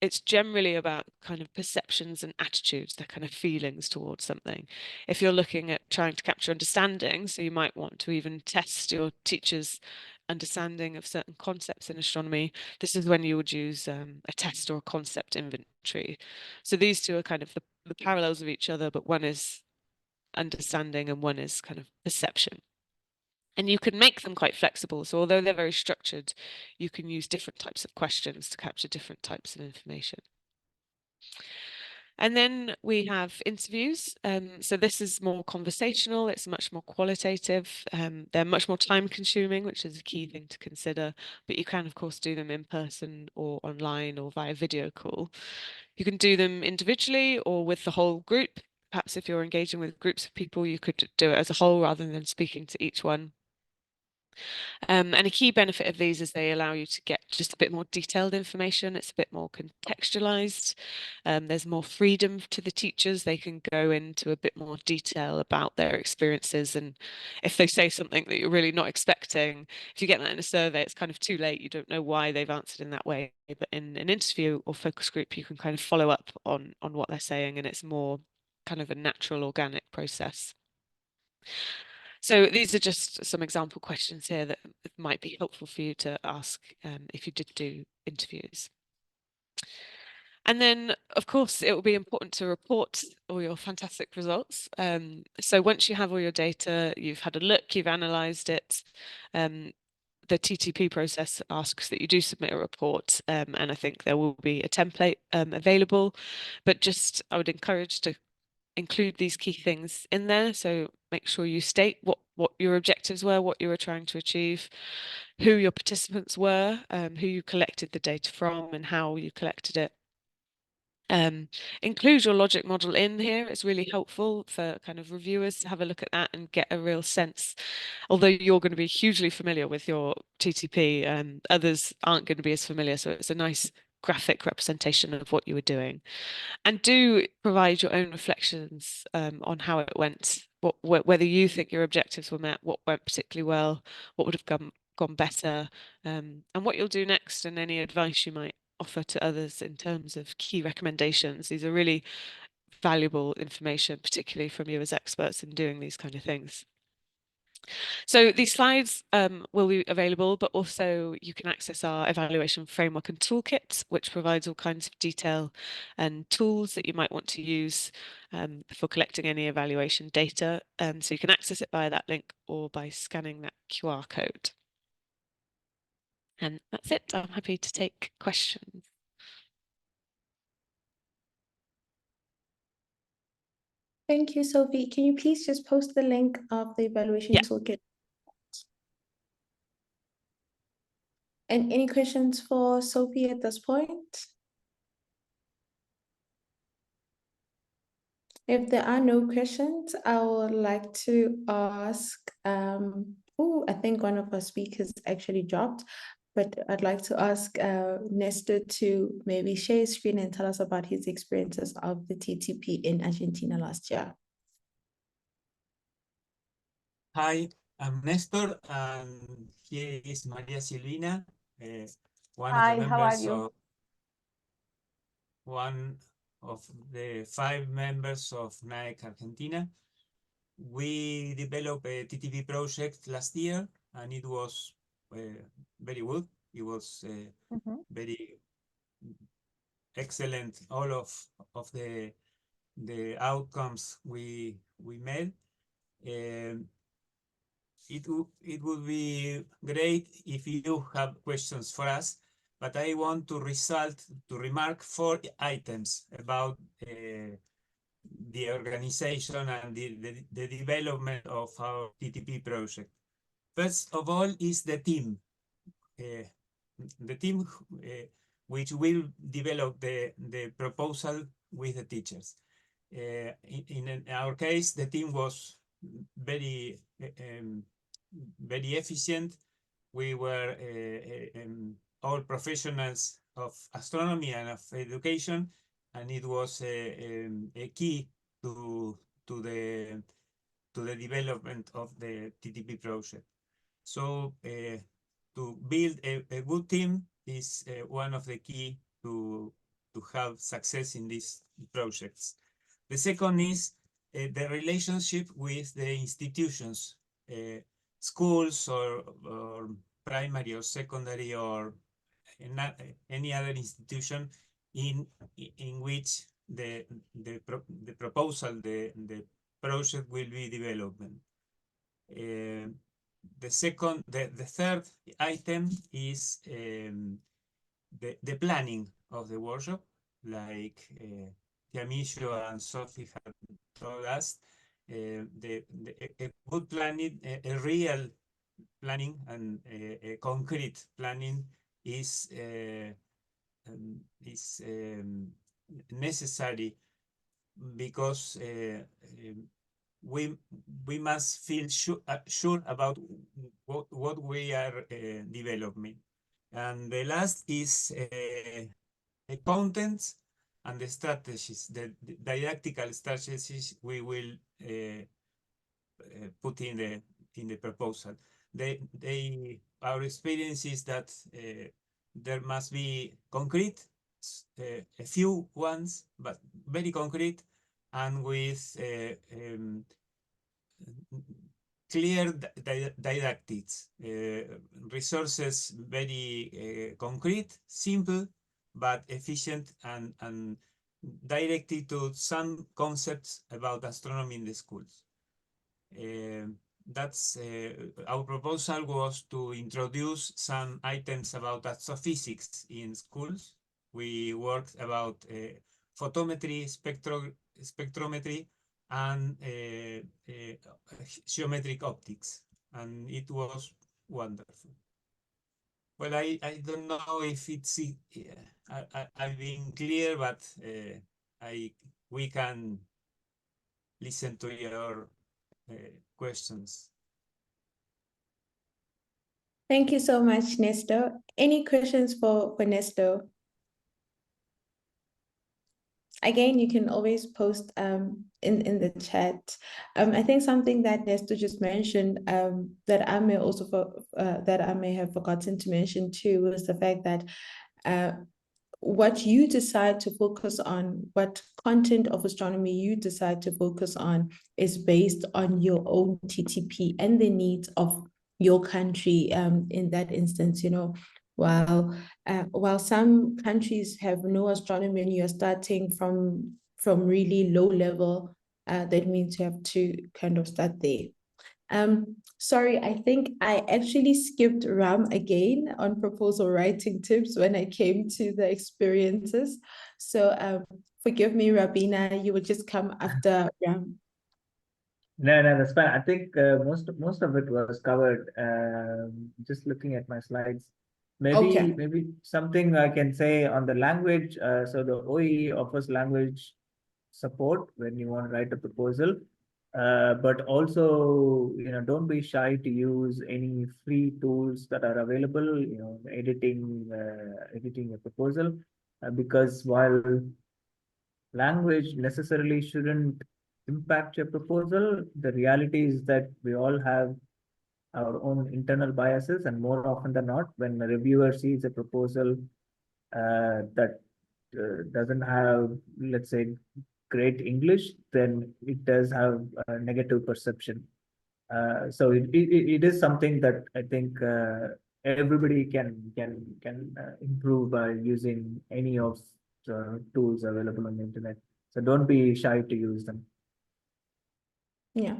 it's generally about kind of perceptions and attitudes, their kind of feelings towards something. If you're looking at trying to capture understanding, so you might want to even test your teacher's understanding of certain concepts in astronomy, this is when you would use a test or a concept inventory. So these two are kind of the parallels of each other, but one is understanding and one is kind of perception. And you can make them quite flexible. So although they're very structured, you can use different types of questions to capture different types of information. And then we have interviews. So this is more conversational, it's much more qualitative. They're much more time consuming, which is a key thing to consider. But you can, of course, do them in person or online or via video call. You can do them individually or with the whole group. Perhaps if you're engaging with groups of people, you could do it as a whole rather than speaking to each one. And a key benefit of these is they allow you to get just a bit more detailed information. It's a bit more contextualized. There's more freedom to the teachers. They can go into a bit more detail about their experiences. And if they say something that you're really not expecting, if you get that in a survey, it's kind of too late. You don't know why they've answered in that way. But in an interview or focus group, you can kind of follow up on what they're saying, and it's more kind of a natural, organic process. So these are just some example questions here that might be helpful for you to ask if you did do interviews. And then, of course, it will be important to report all your fantastic results. So once you have all your data, you've had a look, you've analysed it, the TTP process asks that you do submit a report, and I think there will be a template available, but just I would encourage to include these key things in there. So make sure you state what your objectives were, what you were trying to achieve, who your participants were, who you collected the data from and how you collected it. Include your logic model in here. It's really helpful for kind of reviewers to have a look at that and get a real sense. Although you're going to be hugely familiar with your TTP, others aren't going to be as familiar. So it's a nice graphic representation of what you were doing. And do provide your own reflections on how it went, whether you think your objectives were met, what went particularly well, what would have gone better, and what you'll do next, and any advice you might offer to others in terms of key recommendations. These are really valuable information, particularly from you as experts in doing these kind of things. So these slides will be available, but also you can access our evaluation framework and toolkit, which provides all kinds of detail and tools that you might want to use for collecting any evaluation data. So you can access it via that link or by scanning that QR code. And that's it. I'm happy to take questions. Thank you, Sophie. Can you please just post the link of the evaluation toolkit? And any questions for Sophie at this point? If there are no questions, I would like to ask, I think one of our speakers actually dropped, but I'd like to ask Nestor to maybe share his screen and tell us about his experiences of the TTP in Argentina last year. Hi, I'm Nestor, and here is Maria Silvina, one of the 5 members of NAEC Argentina. We developed a TTP project last year, and it was very good. It was very excellent. All of the outcomes we made. It would be great if you have questions for us, but I want to remark 4 items about the organization and the development of our TTP project. First of all is the team. The team which will develop the proposal with the teachers. In our case, the team was very efficient. We were all professionals of astronomy and of education, and it was a key to the development of the TTP project. So to build a good team is one of the key to have success in these projects. The second is the relationship with the institutions, schools or primary or secondary or any other institution in which the proposal, the project will be developed. The third item is the planning of the workshop, like Tiamisho and Sophie have told us, a good planning, a real planning and a concrete planning is necessary, because we must feel sure about what we are developing. And the last is the contents and the strategies, the didactical strategies we will put in the proposal. Our experience is that there must be concrete, a few ones, but very concrete, and with clear didactics, resources very concrete, simple, but efficient, and directed to some concepts about astronomy in the schools. That's our proposal was to introduce some items about astrophysics in schools. We worked about photometry, spectrometry, and geometric optics, and it was wonderful. Well, I don't know if it's I've been clear, but we can listen to your questions. Thank you so much, Nestor. Any questions for Nestor? Again, you can always post in the chat. I think something that Nestor just mentioned that I may also that I may have forgotten to mention too was the fact that what you decide to focus on, what content of astronomy you decide to focus on, is based on your own TTP and the needs of your country. In that instance, you know, while some countries have no astronomy and you're starting from really low level, that means you have to kind of start there. Sorry, I think I actually skipped Ram again on proposal writing tips when I came to the experiences. So forgive me, Rabina, you will just come after Ram. No, that's fine. I think most of it was covered. Just looking at my slides, Okay. maybe something I can say on the language. So the OAE offers language support when you want to write a proposal, but also, you know, don't be shy to use any free tools that are available. You know, editing a proposal, because while language necessarily shouldn't impact your proposal, the reality is that we all have our own internal biases, and more often than not, when a reviewer sees a proposal that doesn't have, let's say, great English, then it does have a negative perception. So it is something that I think everybody can improve by using any of the tools available on the internet. So don't be shy to use them. Yeah.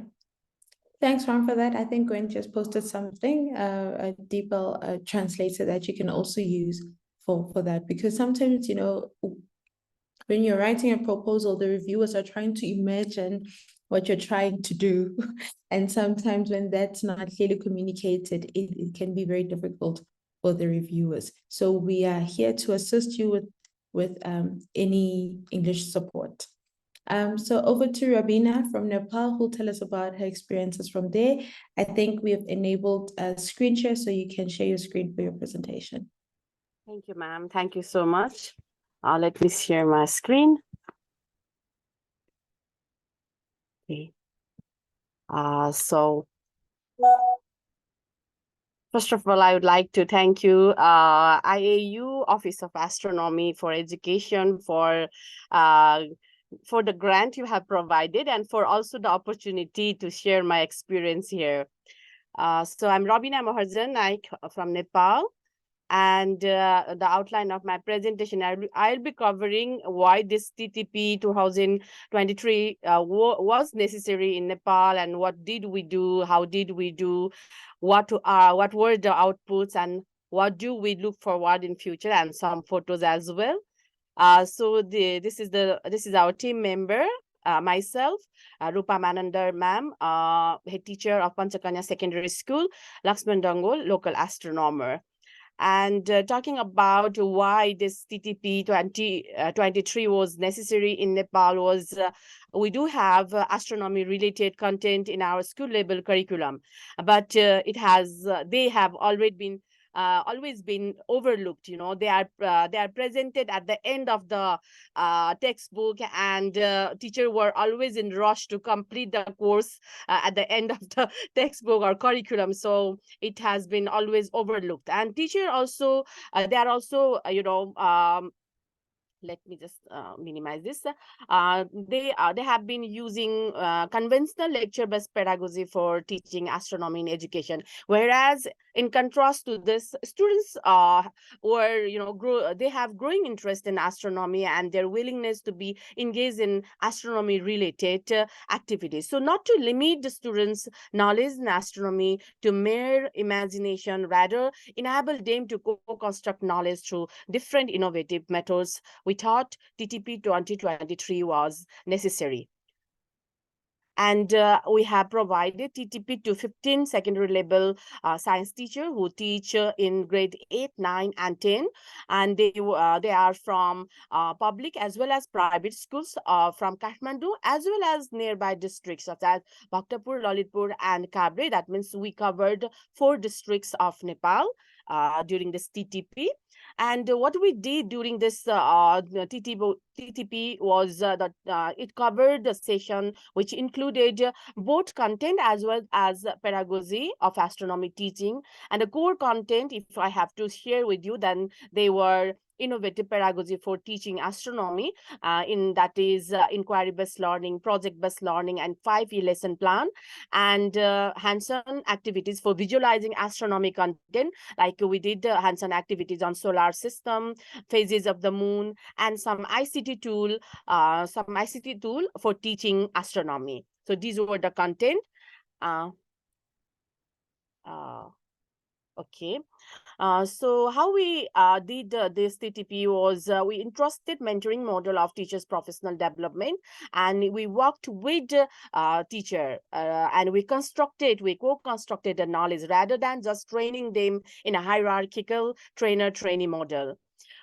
Thanks, Ram, for that. I think Gwen just posted something, a deeper translator that you can also use for that, because sometimes, you know, when you're writing a proposal, the reviewers are trying to imagine what you're trying to do. And sometimes when that's not clearly communicated, it can be very difficult for the reviewers. So we are here to assist you with any English support. So over to Rabina from Nepal, who'll tell us about her experiences from there. I think we have enabled a screen share, so you can share your screen for your presentation. Thank you, ma'am. Thank you so much. Let me share my screen. Okay. So first of all, I would like to thank you, IAU Office of Astronomy for Education, for the grant you have provided, and for also the opportunity to share my experience here. So I'm Rabina Maharjan Naik from Nepal. And the outline of my presentation, I'll be covering why this TTP 2023 was necessary in Nepal, and what did we do, how did we do, what were the outputs, and what do we look forward in future, and some photos as well. This is our team member, myself, Rupa Manandar ma'am, head teacher of Panchakanya Secondary School, Laxman Dangol, local astronomer. And talking about why this TTP 2023 was necessary in Nepal was we do have astronomy related content in our school level curriculum, but they have always been overlooked. They are presented at the end of the textbook, and teacher were always in rush to complete the course at the end of the textbook or curriculum. So it has been always overlooked, and teacher also they are also let me just minimize this. They have been using conventional lecture-based pedagogy for teaching astronomy in education, whereas in contrast to this, students they have growing interest in astronomy and their willingness to be engaged in astronomy related activities. So not to limit the students' knowledge in astronomy to mere imagination, rather enable them to co-construct knowledge through different innovative methods. We thought TTP 2023 was necessary. And we have provided TTP to 15 secondary level science teachers who teach in grade 8, 9, and 10. And they are from public as well as private schools from Kathmandu, as well as nearby districts such as Bhaktapur, Lalitpur, and Kabre. That means we covered 4 districts of Nepal during this TTP. And what we did during this TTP was that it covered the session which included both content as well as pedagogy of astronomy teaching. And the core content, if I have to share with you, then they were innovative pedagogy for teaching astronomy, that is inquiry-based learning, project-based learning, and 5-year lesson plan, and hands-on activities for visualizing astronomy content, like we did hands-on activities on solar system, phases of the moon, and some ICT tool for teaching astronomy. So these were the content. Okay. So how we did this TTP was we entrusted mentoring model of teachers' professional development, and we worked with teacher and we co-constructed the knowledge rather than just training them in a hierarchical trainer-trainee model.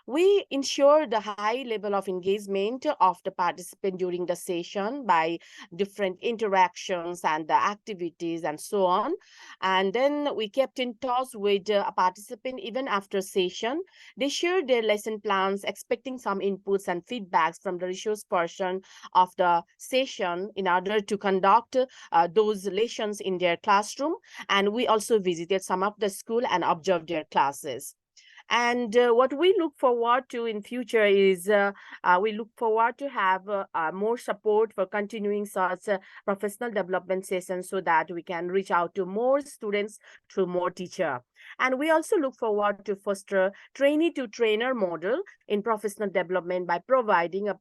We ensure the high level of engagement of the participant during the session by different interactions and the activities and so on. And then we kept in touch with a participant even after session. They shared their lesson plans, expecting some inputs and feedbacks from the resource person of the session in order to conduct those lessons in their classroom. And we also visited some of the school and observed their classes. And what we look forward to in future is we look forward to have more support for continuing such professional development sessions so that we can reach out to more students through more teacher. And we also look forward to foster trainee to trainer model in professional development by providing a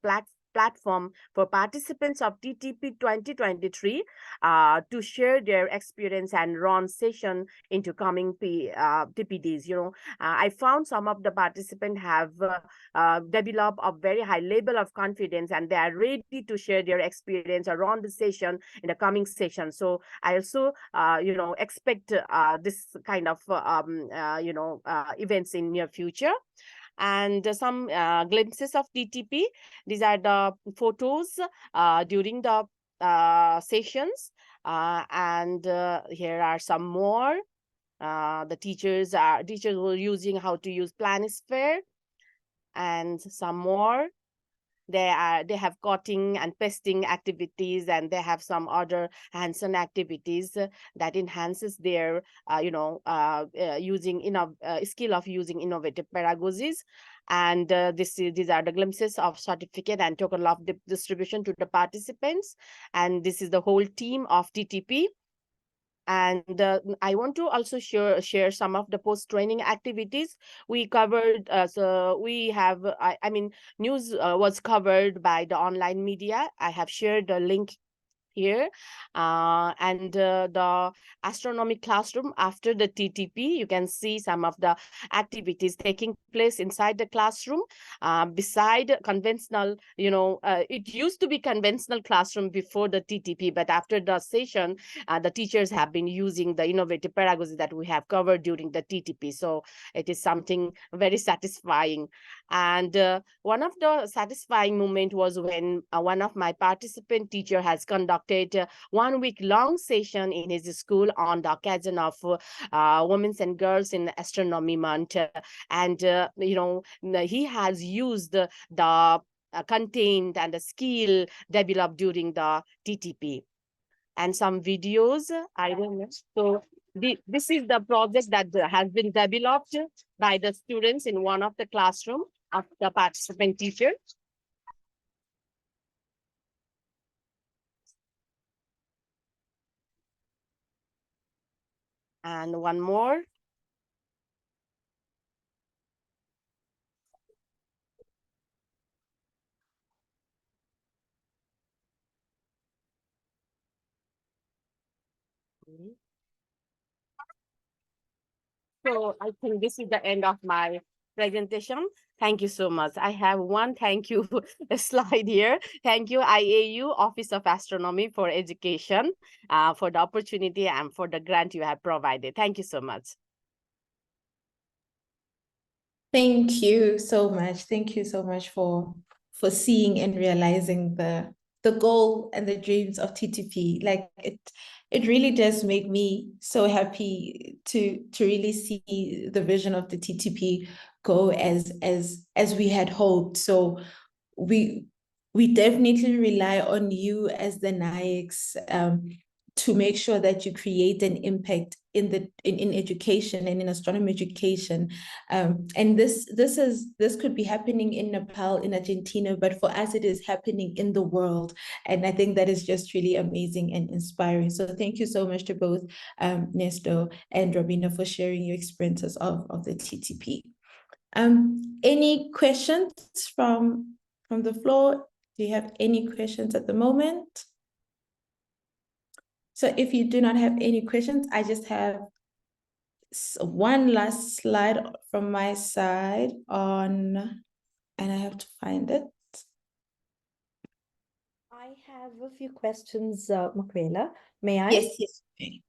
platform for participants of TTP 2023 to share their experience and run session into coming TPDs. I found some of the participants have developed a very high level of confidence, and they are ready to share their experience around the session in the coming session. So I also expect this kind of events in near future. And some glimpses of TTP. These are the photos during the sessions. And here are some more. The teachers were using how to use Planisphere, and some more. They have cutting and pasting activities, and they have some other hands-on activities that enhances their skill of using innovative pedagogies. And these are the glimpses of certificate and token of distribution to the participants. And this is the whole team of TTP. And I want to also share some of the post-training activities we covered. So we have, news was covered by the online media. I have shared the link here. The astronomy classroom after the TTP, you can see some of the activities taking place inside the classroom. Beside conventional, it used to be conventional classroom before the TTP, but after the session, the teachers have been using the innovative pedagogy that we have covered during the TTP. So it is something very satisfying. And one of the satisfying moment was when one of my participant teacher has conducted 1 week long session in his school on the occasion of Women and Girls in Astronomy Month. He has used the content and the skill developed during the TTP. And some videos, I don't know. So this is the project that has been developed by the students in one of the classroom of the participant teacher. And one more. So I think this is the end of my presentation. Thank you so much. I have one thank you slide here. Thank you, IAU Office of Astronomy for Education, for the opportunity and for the grant you have provided. Thank you so much. Thank you so much. Thank you so much for seeing and realizing the goal and the dreams of TTP. Like it really does make me so happy to really see the vision of the TTP go as we had hoped. So we definitely rely on you as the NAECs to make sure that you create an impact in education and in astronomy education. And this could be happening in Nepal, in Argentina, but for us it is happening in the world. And I think that is just really amazing and inspiring. So thank you so much to both Nesto and Robina for sharing your experiences of the TTP. Any questions from the floor? Do you have any questions at the moment? So if you do not have any questions, I just have one last slide from my side on, and I have to find it. I have a few questions, Makwela. May I? Yes, yes. Okay.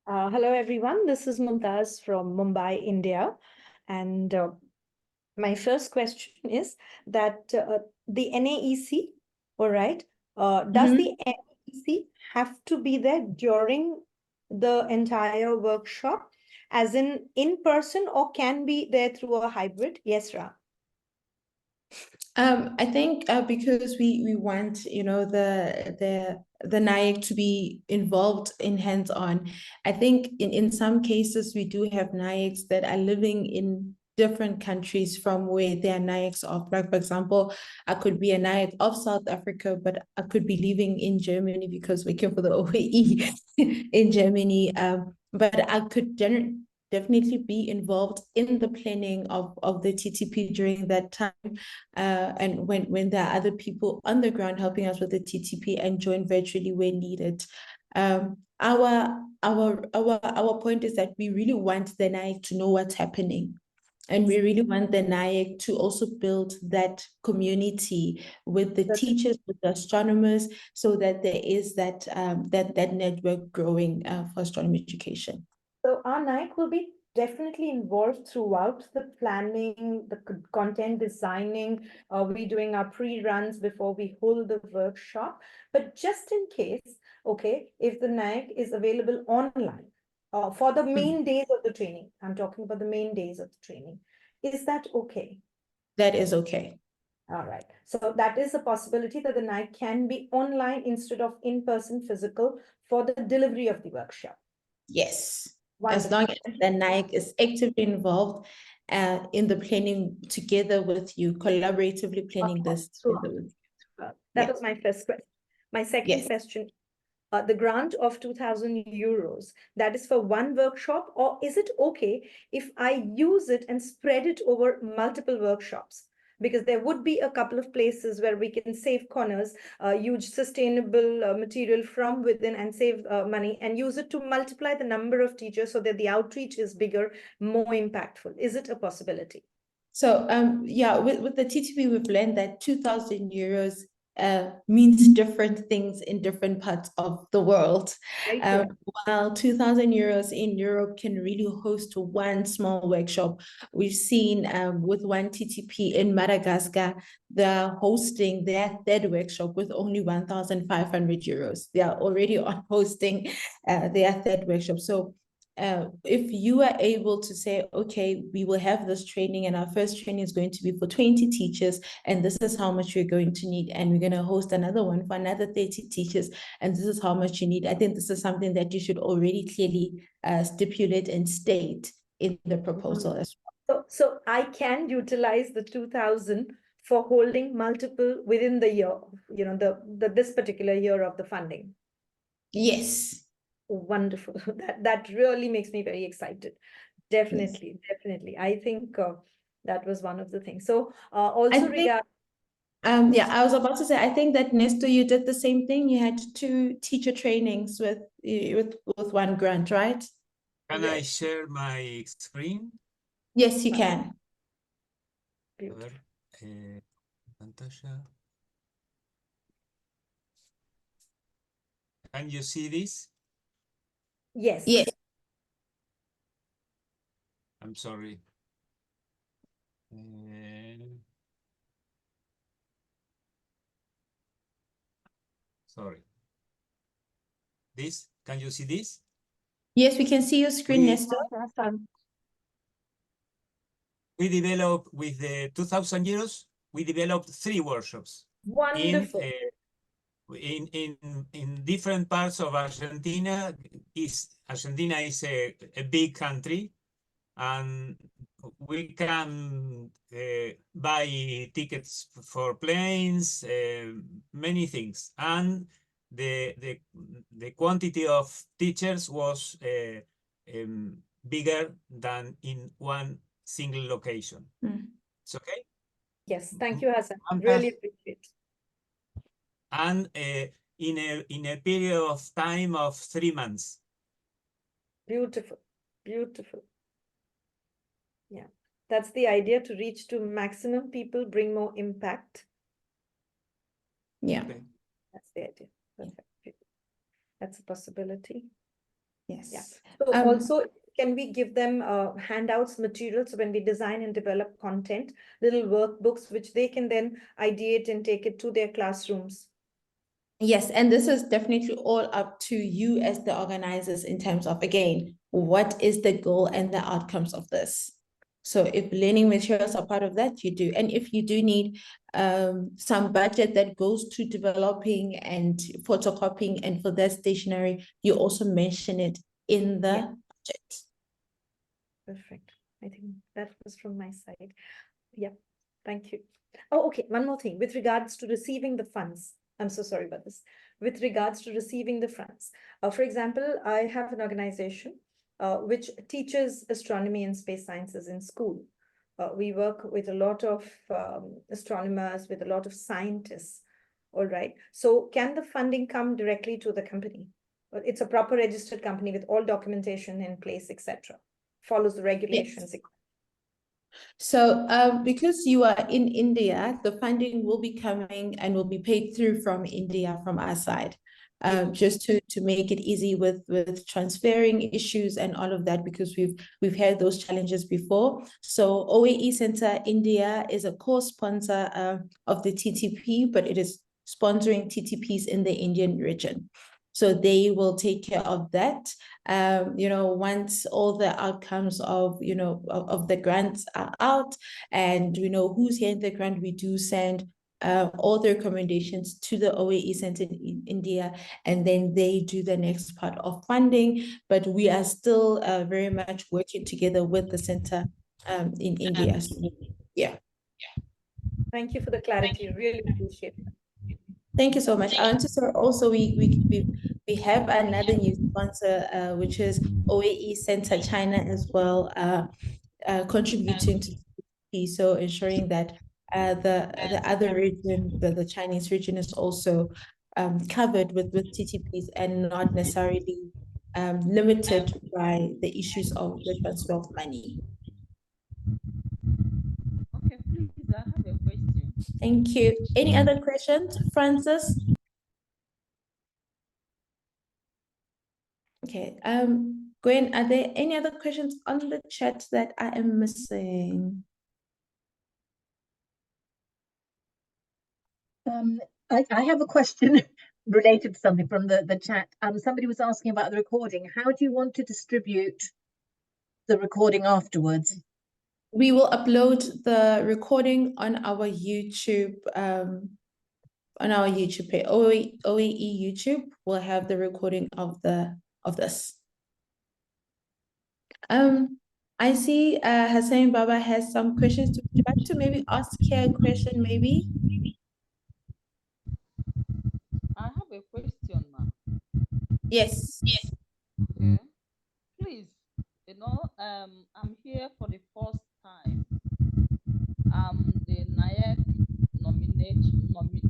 Hello, everyone. This is Mumtaz from Mumbai, India. And my first question is that the NAEC, all right, does the NAEC have to be there during the entire workshop, as in person, or can be there through a hybrid? Yes, Ra. I think because we want, the NAEC to be involved in hands-on. I think in some cases we do have NAECs that are living in different countries from where their NAECs are. Like, for example, I could be a NAEC of South Africa, but I could be living in Germany because we care for the OAE in Germany. But I could definitely be involved in the planning of the TTP during that time, and when there are other people on the ground helping us with the TTP, and join virtually where needed. Our point is that we really want the NAEC to know what's happening. And we really want the NAEC to also build that community with the teachers, with the astronomers, so that there is that network growing for astronomy education. So our NAEC will be definitely involved throughout the planning, the content designing. We're doing our pre-runs before we hold the workshop. But just in case, okay, if the NAEC is available online for the main days of the training, I'm talking about the main days of the training, is that okay? That is okay. All right. So that is a possibility that the NAEC can be online instead of in-person physical for the delivery of the workshop. Yes. Wonderful. As long as the NAEC is actively involved in the planning together with you, collaboratively planning this together with you. That was my first question. My second question, the grant of 2,000 euros, that is for one workshop, or is it okay if I use it and spread it over multiple workshops? Because there would be a couple of places where we can save corners, use sustainable material from within and save money and use it to multiply the number of teachers so that the outreach is bigger, more impactful. Is it a possibility? So yeah, with the TTP, we've learned that 2,000 euros means different things in different parts of the world. While 2,000 euros in Europe can really host one small workshop, we've seen with one TTP in Madagascar, they're hosting their third workshop with only 1,500 euros. They are already on hosting their third workshop. So if you are able to say, okay, we will have this training and our first training is going to be for 20 teachers and this is how much you're going to need, and we're going to host another one for another 30 teachers and this is how much you need, I think this is something that you should already clearly stipulate and state in the proposal as well. So I can utilize the 2,000 for holding multiple within the year, you know, this particular year of the funding. Yes. Wonderful. That really makes me very excited. Definitely, yes. Definitely. I think that was one of the things. So also regard. Yeah, I was about to say, I think that Nestor, you did the same thing. You had 2 teacher trainings with one grant, right? Can I share my screen? Yes, you can. Can you see this? Yes. Yes. I'm sorry. Sorry. This, can you see this? Yes, we can see your screen, Nestor. We developed with the 2,000 euros, we developed 3 workshops. Wonderful. In different parts of Argentina. Argentina is a big country, and we can buy tickets for planes, many things, and the quantity of teachers was bigger than in one single location. It's okay? Yes, thank you, Hassan. Really appreciate it. And in a period of time of 3 months. Beautiful, beautiful. Yeah, that's the idea, to reach to maximum people, bring more impact. Yeah. Okay. That's the idea. Perfect. That's a possibility. Yes. Yeah. So also, can we give them handouts, materials when we design and develop content, little workbooks, which they can then ideate and take it to their classrooms? Yes, and this is definitely all up to you as the organizers in terms of, again, what is the goal and the outcomes of this? So if learning materials are part of that, you do. And if you do need some budget that goes to developing and photocopying and for that stationery, you also mention it in the budget. Perfect. I think that was from my side. Yeah, thank you. Oh, okay. One more thing with regards to receiving the funds. I'm so sorry about this. With regards to receiving the funds. For example, I have an organization which teaches astronomy and space sciences in school. We work with a lot of astronomers, with a lot of scientists. All right. So can the funding come directly to the company? It's a proper registered company with all documentation in place, etc. Follows the regulations. Yes. So because you are in India, the funding will be coming and will be paid through from India from our side. Just to make it easy with transferring issues and all of that, because we've had those challenges before. So OAE Center India is a co-sponsor of the TTP, but it is sponsoring TTPs in the Indian region. So they will take care of that. Once all the outcomes of the grants are out and we know who's getting the grant, we do send all the recommendations to the OAE Center in India, and then they do the next part of funding. But we are still very much working together with the center in India. So, yeah. Thank you for the clarity. Really appreciate it. Thank you so much. I want to say also we have another new sponsor, which is OAE Center China as well, contributing to TTP, so ensuring that the other region, the Chinese region, is also covered with TTPs and not necessarily limited by the issues of the transfer of money. Okay, please, I have a question. Thank you. Any other questions, Francis? Okay, Gwen, are there any other questions on the chat that I am missing? I have a question related to something from the chat. Somebody was asking about the recording. How do you want to distribute the recording afterwards? We will upload the recording on our YouTube page. OAE YouTube will have the recording of this. I see Hassan Baba has some questions. Would you like to maybe ask her a question, maybe? I have a question, ma'am. Yes. Okay. Please, I'm here for the first time. I'm the NAEC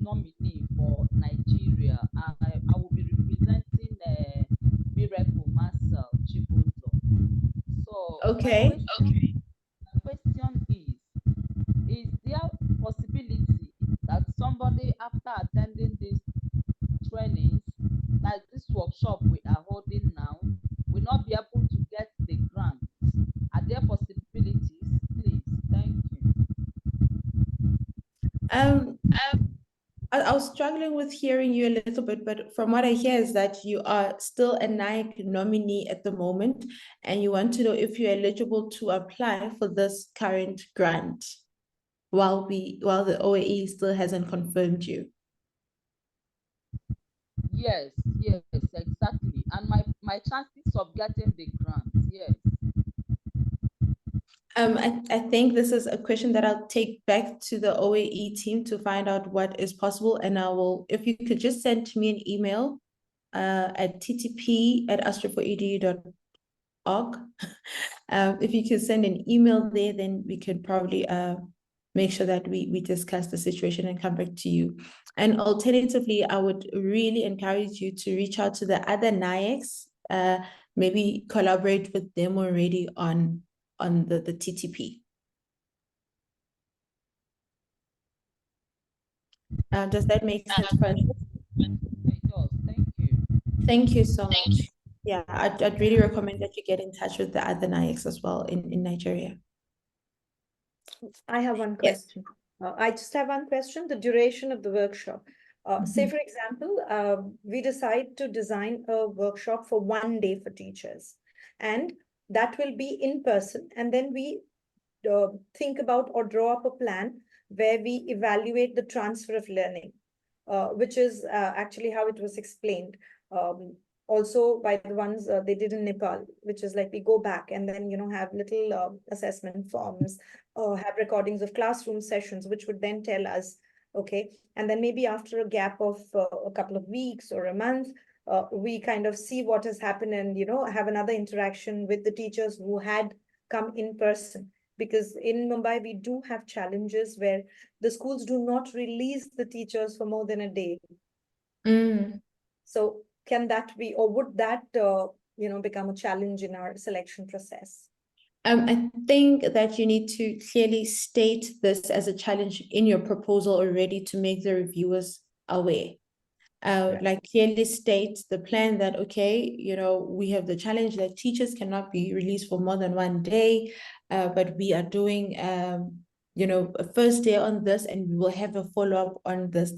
nominee for Nigeria. I will be representing Miracle Marcel Chibuzo. So Okay. my question is there possibility that somebody after attending these trainings, like this workshop we are holding now, will not be able to get the grant? Are there possibilities? Please, thank you. I was struggling with hearing you a little bit, but from what I hear is that you are still a NAEC nominee at the moment, and you want to know if you're eligible to apply for this current grant while the OAE still hasn't confirmed you. Yes, exactly. And my chances of getting the grant, yes. I think this is a question that I'll take back to the OAE team to find out what is possible, and I will, if you could just send me an email at ttp@astro4edu.org. If you could send an email there, then we could probably make sure that we discuss the situation and come back to you. And alternatively, I would really encourage you to reach out to the other NAECs, maybe collaborate with them already on the TTP. Does that make sense, Francis? It does. Thank you. Thank you so much. Yeah, I'd really recommend that you get in touch with the other NAECs as well in Nigeria. I have one Yes. question. I just have one question, the duration of the workshop. Say, for example, we decide to design a workshop for 1 day for teachers, and that will be in person. And then we think about or draw up a plan where we evaluate the transfer of learning, which is actually how it was explained. Also by the ones they did in Nepal, which is like we go back and then, have little assessment forms, have recordings of classroom sessions, which would then tell us, okay, and then maybe after a gap of a couple of weeks or a month, we kind of see what has happened and, have another interaction with the teachers who had come in person. Because in Mumbai, we do have challenges where the schools do not release the teachers for more than a day. So can that be, or would that, become a challenge in our selection process? I think that you need to clearly state this as a challenge in your proposal already to make the reviewers aware. Like clearly state the plan that, okay, we have the challenge that teachers cannot be released for more than 1 day, but we are doing, a first day on this, and we will have a follow-up on this,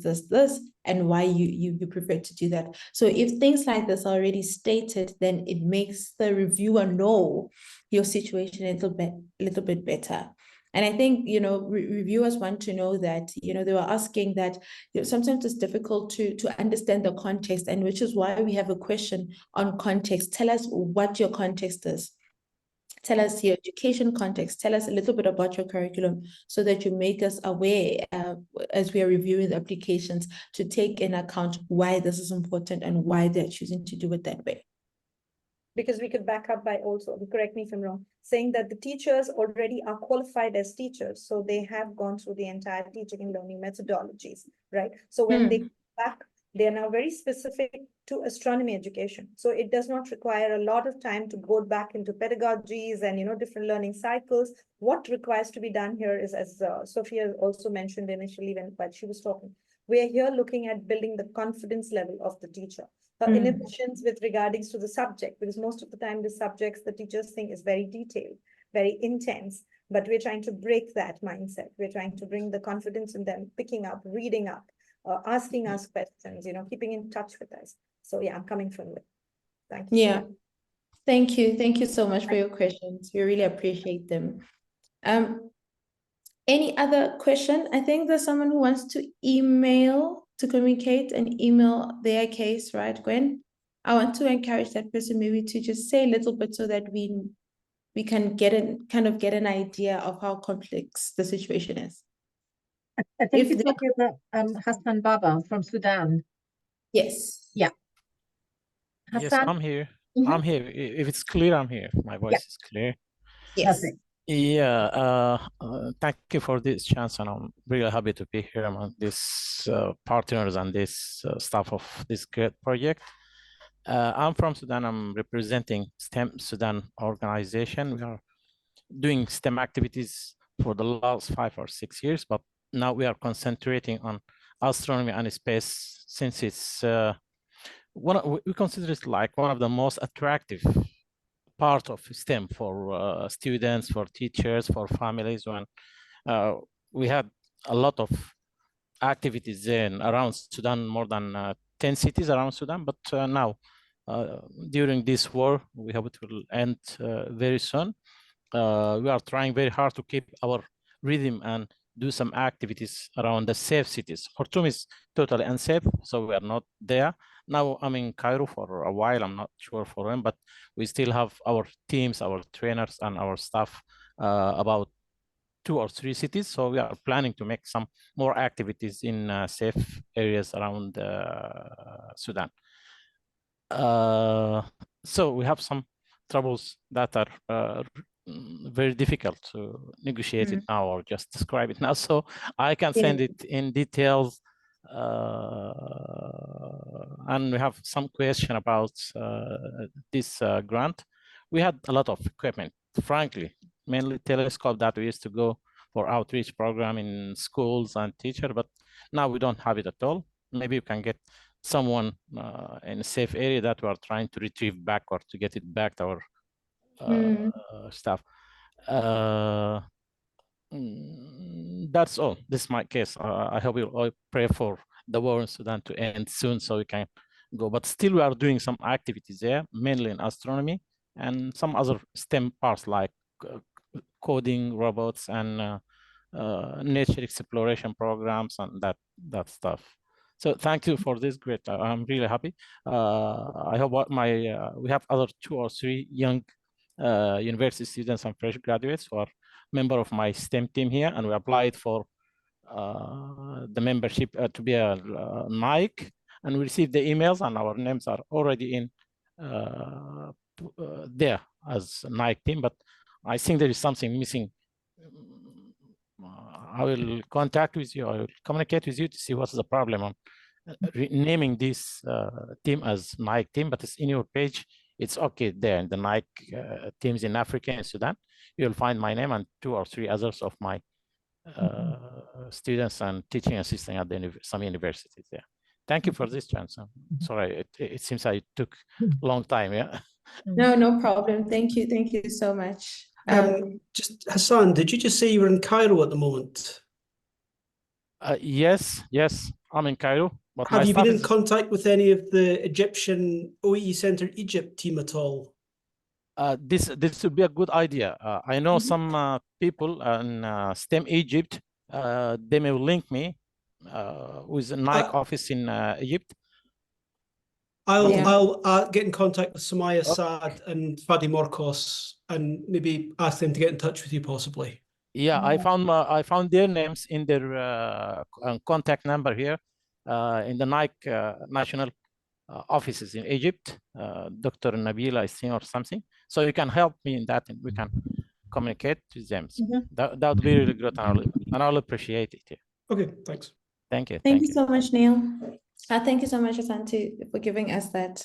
and why you prefer to do that. So if things like this are already stated, then it makes the reviewer know your situation a little bit better. And I think, reviewers want to know that, they were asking that, sometimes it's difficult to understand the context, and which is why we have a question on context. Tell us what your context is. Tell us your education context. Tell us a little bit about your curriculum so that you make us aware as we are reviewing the applications to take in account why this is important and why they're choosing to do it that way. because we could back up by also, correct me if I'm wrong, saying that the teachers already are qualified as teachers. So they have gone through the entire teaching and learning methodologies, right? So when they back, they are now very specific to astronomy education. So it does not require a lot of time to go back into pedagogies and, different learning cycles. What requires to be done here is, as Sophia also mentioned initially when she was talking, we are here looking at building the confidence level of the teacher. Inhibitions with regards to the subject, because most of the time the subjects the teachers think is very detailed, very intense, but we're trying to break that mindset. We're trying to bring the confidence in them, picking up, reading up, asking us questions, keeping in touch with us. So yeah, I'm coming from it. Thank you. Yeah. Thank you. Thank you so much for your questions. We really appreciate them. Any other question? I think there's someone who wants to communicate and email their case, right, Gwen? I want to encourage that person maybe to just say a little bit so that we can get an idea of how complex the situation is. I think you're talking about Hassan Baba from Sudan. Yes. Yeah. Yes, Hassan? I'm here. I'm here. If it's clear, I'm here. My voice is clear. Yes. Perfect. Yeah, thank you for this chance, and I'm really happy to be here among these partners and this staff of this great project. I'm from Sudan. I'm representing STEM Sudan organization. We are doing STEM activities for the last 5 or 6 years, but now we are concentrating on astronomy and space, since it's we consider it like one of the most attractive part of STEM for students, for teachers, for families. When we had a lot of activities there around Sudan, more than 10 cities around Sudan, but now during this war, we hope it will end very soon. We are trying very hard to keep our rhythm and do some activities around the safe cities. Khartoum is totally unsafe, so we are not there. Now I'm in Cairo for a while. I'm not sure for when, but we still have our teams, our trainers, and our staff about 2 or 3 cities. So we are planning to make some more activities in safe areas around Sudan. So we have some troubles that are very difficult to negotiate it now or just describe it now. So I can send it in details. And we have some question about this grant. We had a lot of equipment, frankly, mainly telescope that we used to go for outreach program in schools and teacher, but now we don't have it at all. Maybe you can get someone in a safe area that we are trying to retrieve back or to get it back to our staff. That's all. This is my case. I hope you all pray for the war in Sudan to end soon so we can go. But still, we are doing some activities there, mainly in astronomy and some other STEM parts like coding, robots, and nature exploration programs and that stuff. So thank you for this. Great. I'm really happy. I hope we have other 2 or 3 young university students and fresh graduates who are member of my STEM team here, and we applied for the membership to be a NAEC, and we received the emails, and our names are already in there as NAEC team, but I think there is something missing. I will contact with you. I will communicate with you to see what's the problem on renaming this team as NAEC team, but it's in your page. It's okay there in the NAEC teams in Africa and Sudan. You'll find my name and 2 or 3 others of my students and teaching assistant at some universities there. Thank you for this chance. Sorry, it seems I took a long time. Yeah. No problem. Thank you. Thank you so much. Just Hassan, did you just say you were in Cairo at the moment? Yes, I'm in Cairo. But have you been in contact with any of the Egyptian OAE Center Egypt team at all? This would be a good idea. I know some people in STEM Egypt. They may link me with a NAEC office in Egypt. I'll get in contact with Sumaya Saad and Fadi Morkos and maybe ask them to get in touch with you possibly. Yeah, I found their names in their contact number here in the NAEC national offices in Egypt, Dr. Nabila, I think, or something. So you can help me in that, and we can communicate with them. So that would be really great, and I'll appreciate it. Yeah. Okay, thanks. Thank you. Thank you so much, Neil. Thank you so much, Asante, for giving us that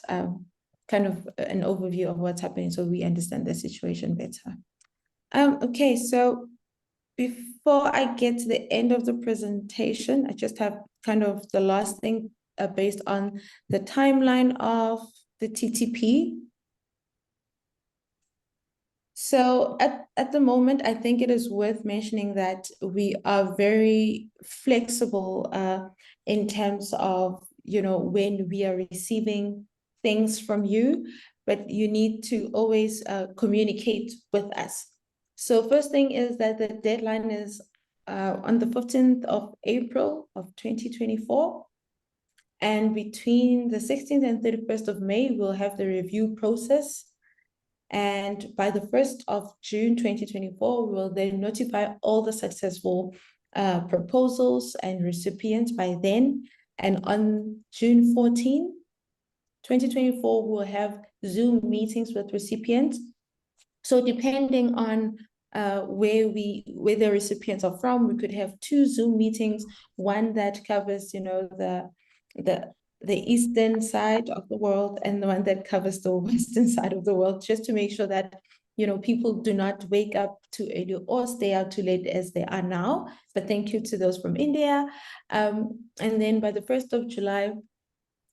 kind of an overview of what's happening so we understand the situation better. Okay, so before I get to the end of the presentation, I just have kind of the last thing based on the timeline of the TTP. So at the moment, I think it is worth mentioning that we are very flexible in terms of, you know, when we are receiving things from you, but you need to always communicate with us. So first thing is that the deadline is on the 15th of April of 2024. And between the 16th and 31st of May, we'll have the review process. And by the 1st of June 2024, we will then notify all the successful proposals and recipients by then. And on June 14, 2024, we'll have Zoom meetings with recipients. So depending on where the recipients are from, we could have 2 Zoom meetings, one that covers, you know, the eastern side of the world and the one that covers the western side of the world, just to make sure that, you know, people do not wake up too early or stay out too late as they are now. But thank you to those from India. And then by the 1st of July,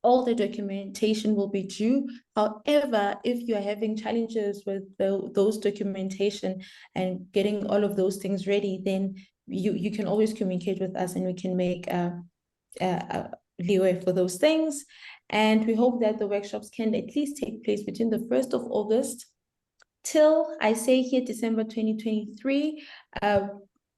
all the documentation will be due. However, if you're having challenges with those documentation and getting all of those things ready, then you can always communicate with us and we can make a leeway for those things. And we hope that the workshops can at least take place between the 1st of August till, I say here, December 2023.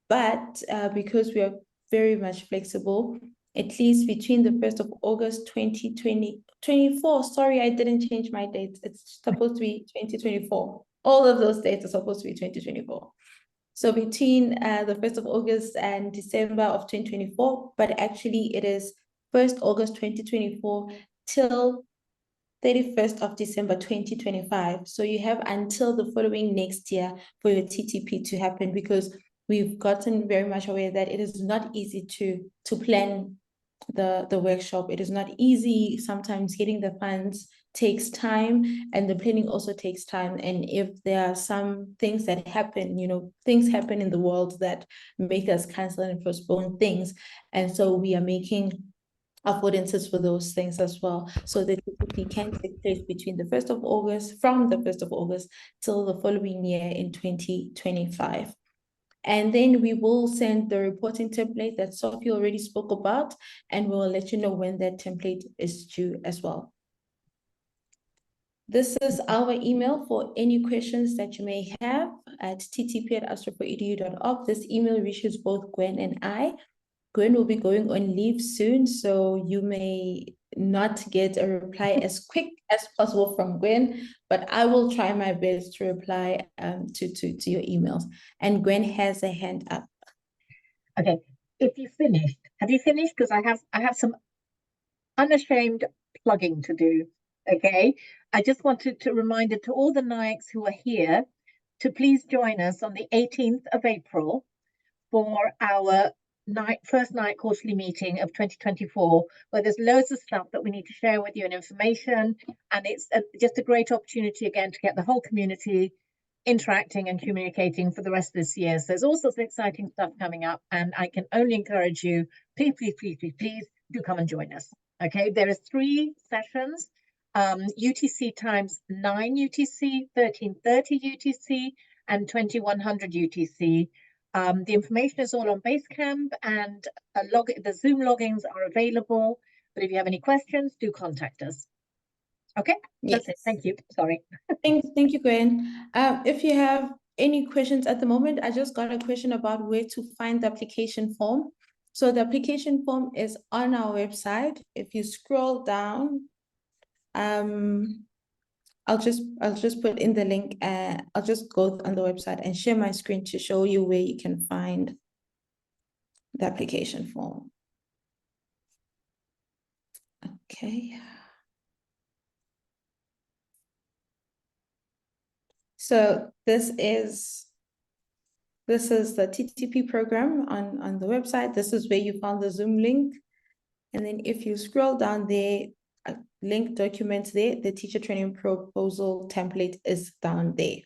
But because we are very much flexible, at least between the 1st of August 2024. Sorry, I didn't change my dates. It's supposed to be 2024. All of those dates are supposed to be 2024. So between the 1st of August and December of 2024, but actually it is 1st August 2024 till 31st of December 2025. So you have until the following next year for your TTP to happen, because we've gotten very much aware that it is not easy to plan the workshop. It is not easy. Sometimes getting the funds takes time, and the planning also takes time. And if there are some things that happen, you know, things happen in the world that make us cancel and postpone things. And so we are making affordances for those things as well. So the TTP can take place between the 1st of August, from the 1st of August till the following year in 2025. And then we will send the reporting template that Sophie already spoke about, and we'll let you know when that template is due as well. This is our email for any questions that you may have at ttp@astro4edu.org. This email reaches both Gwen and I. Gwen will be going on leave soon, so you may not get a reply as quick as possible from Gwen, but I will try my best to reply to your emails. And Gwen has a hand up. Okay, if you finished, have you finished? Because I have some unashamed plugging to do. Okay, I just wanted to remind to all the NAECs who are here to please join us on the 18th of April for our first night quarterly meeting of 2024, where there's loads of stuff that we need to share with you and information, and it's just a great opportunity again to get the whole community interacting and communicating for the rest of this year. So there's all sorts of exciting stuff coming up, and I can only encourage you, please do come and join us. Okay, there are 3 sessions, UTC times 9 UTC, 1330 UTC, and 2100 UTC. The information is all on Basecamp, and the Zoom logins are available. But if you have any questions, do contact us. Okay, Yes. that's it. Thank you. Sorry. Thank you, Gwen. If you have any questions at the moment, I just got a question about where to find the application form. So the application form is on our website. If you scroll down, I'll just put in the link. I'll just go on the website and share my screen to show you where you can find the application form. Okay. So this is the TTP program on the website. This is where you found the Zoom link. And then if you scroll down there, link documents there, the teacher training proposal template is down there.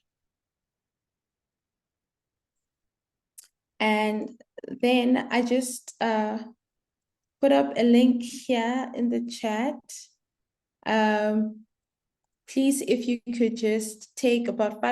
And then I just put up a link here in the chat. Please, if you could just take about 5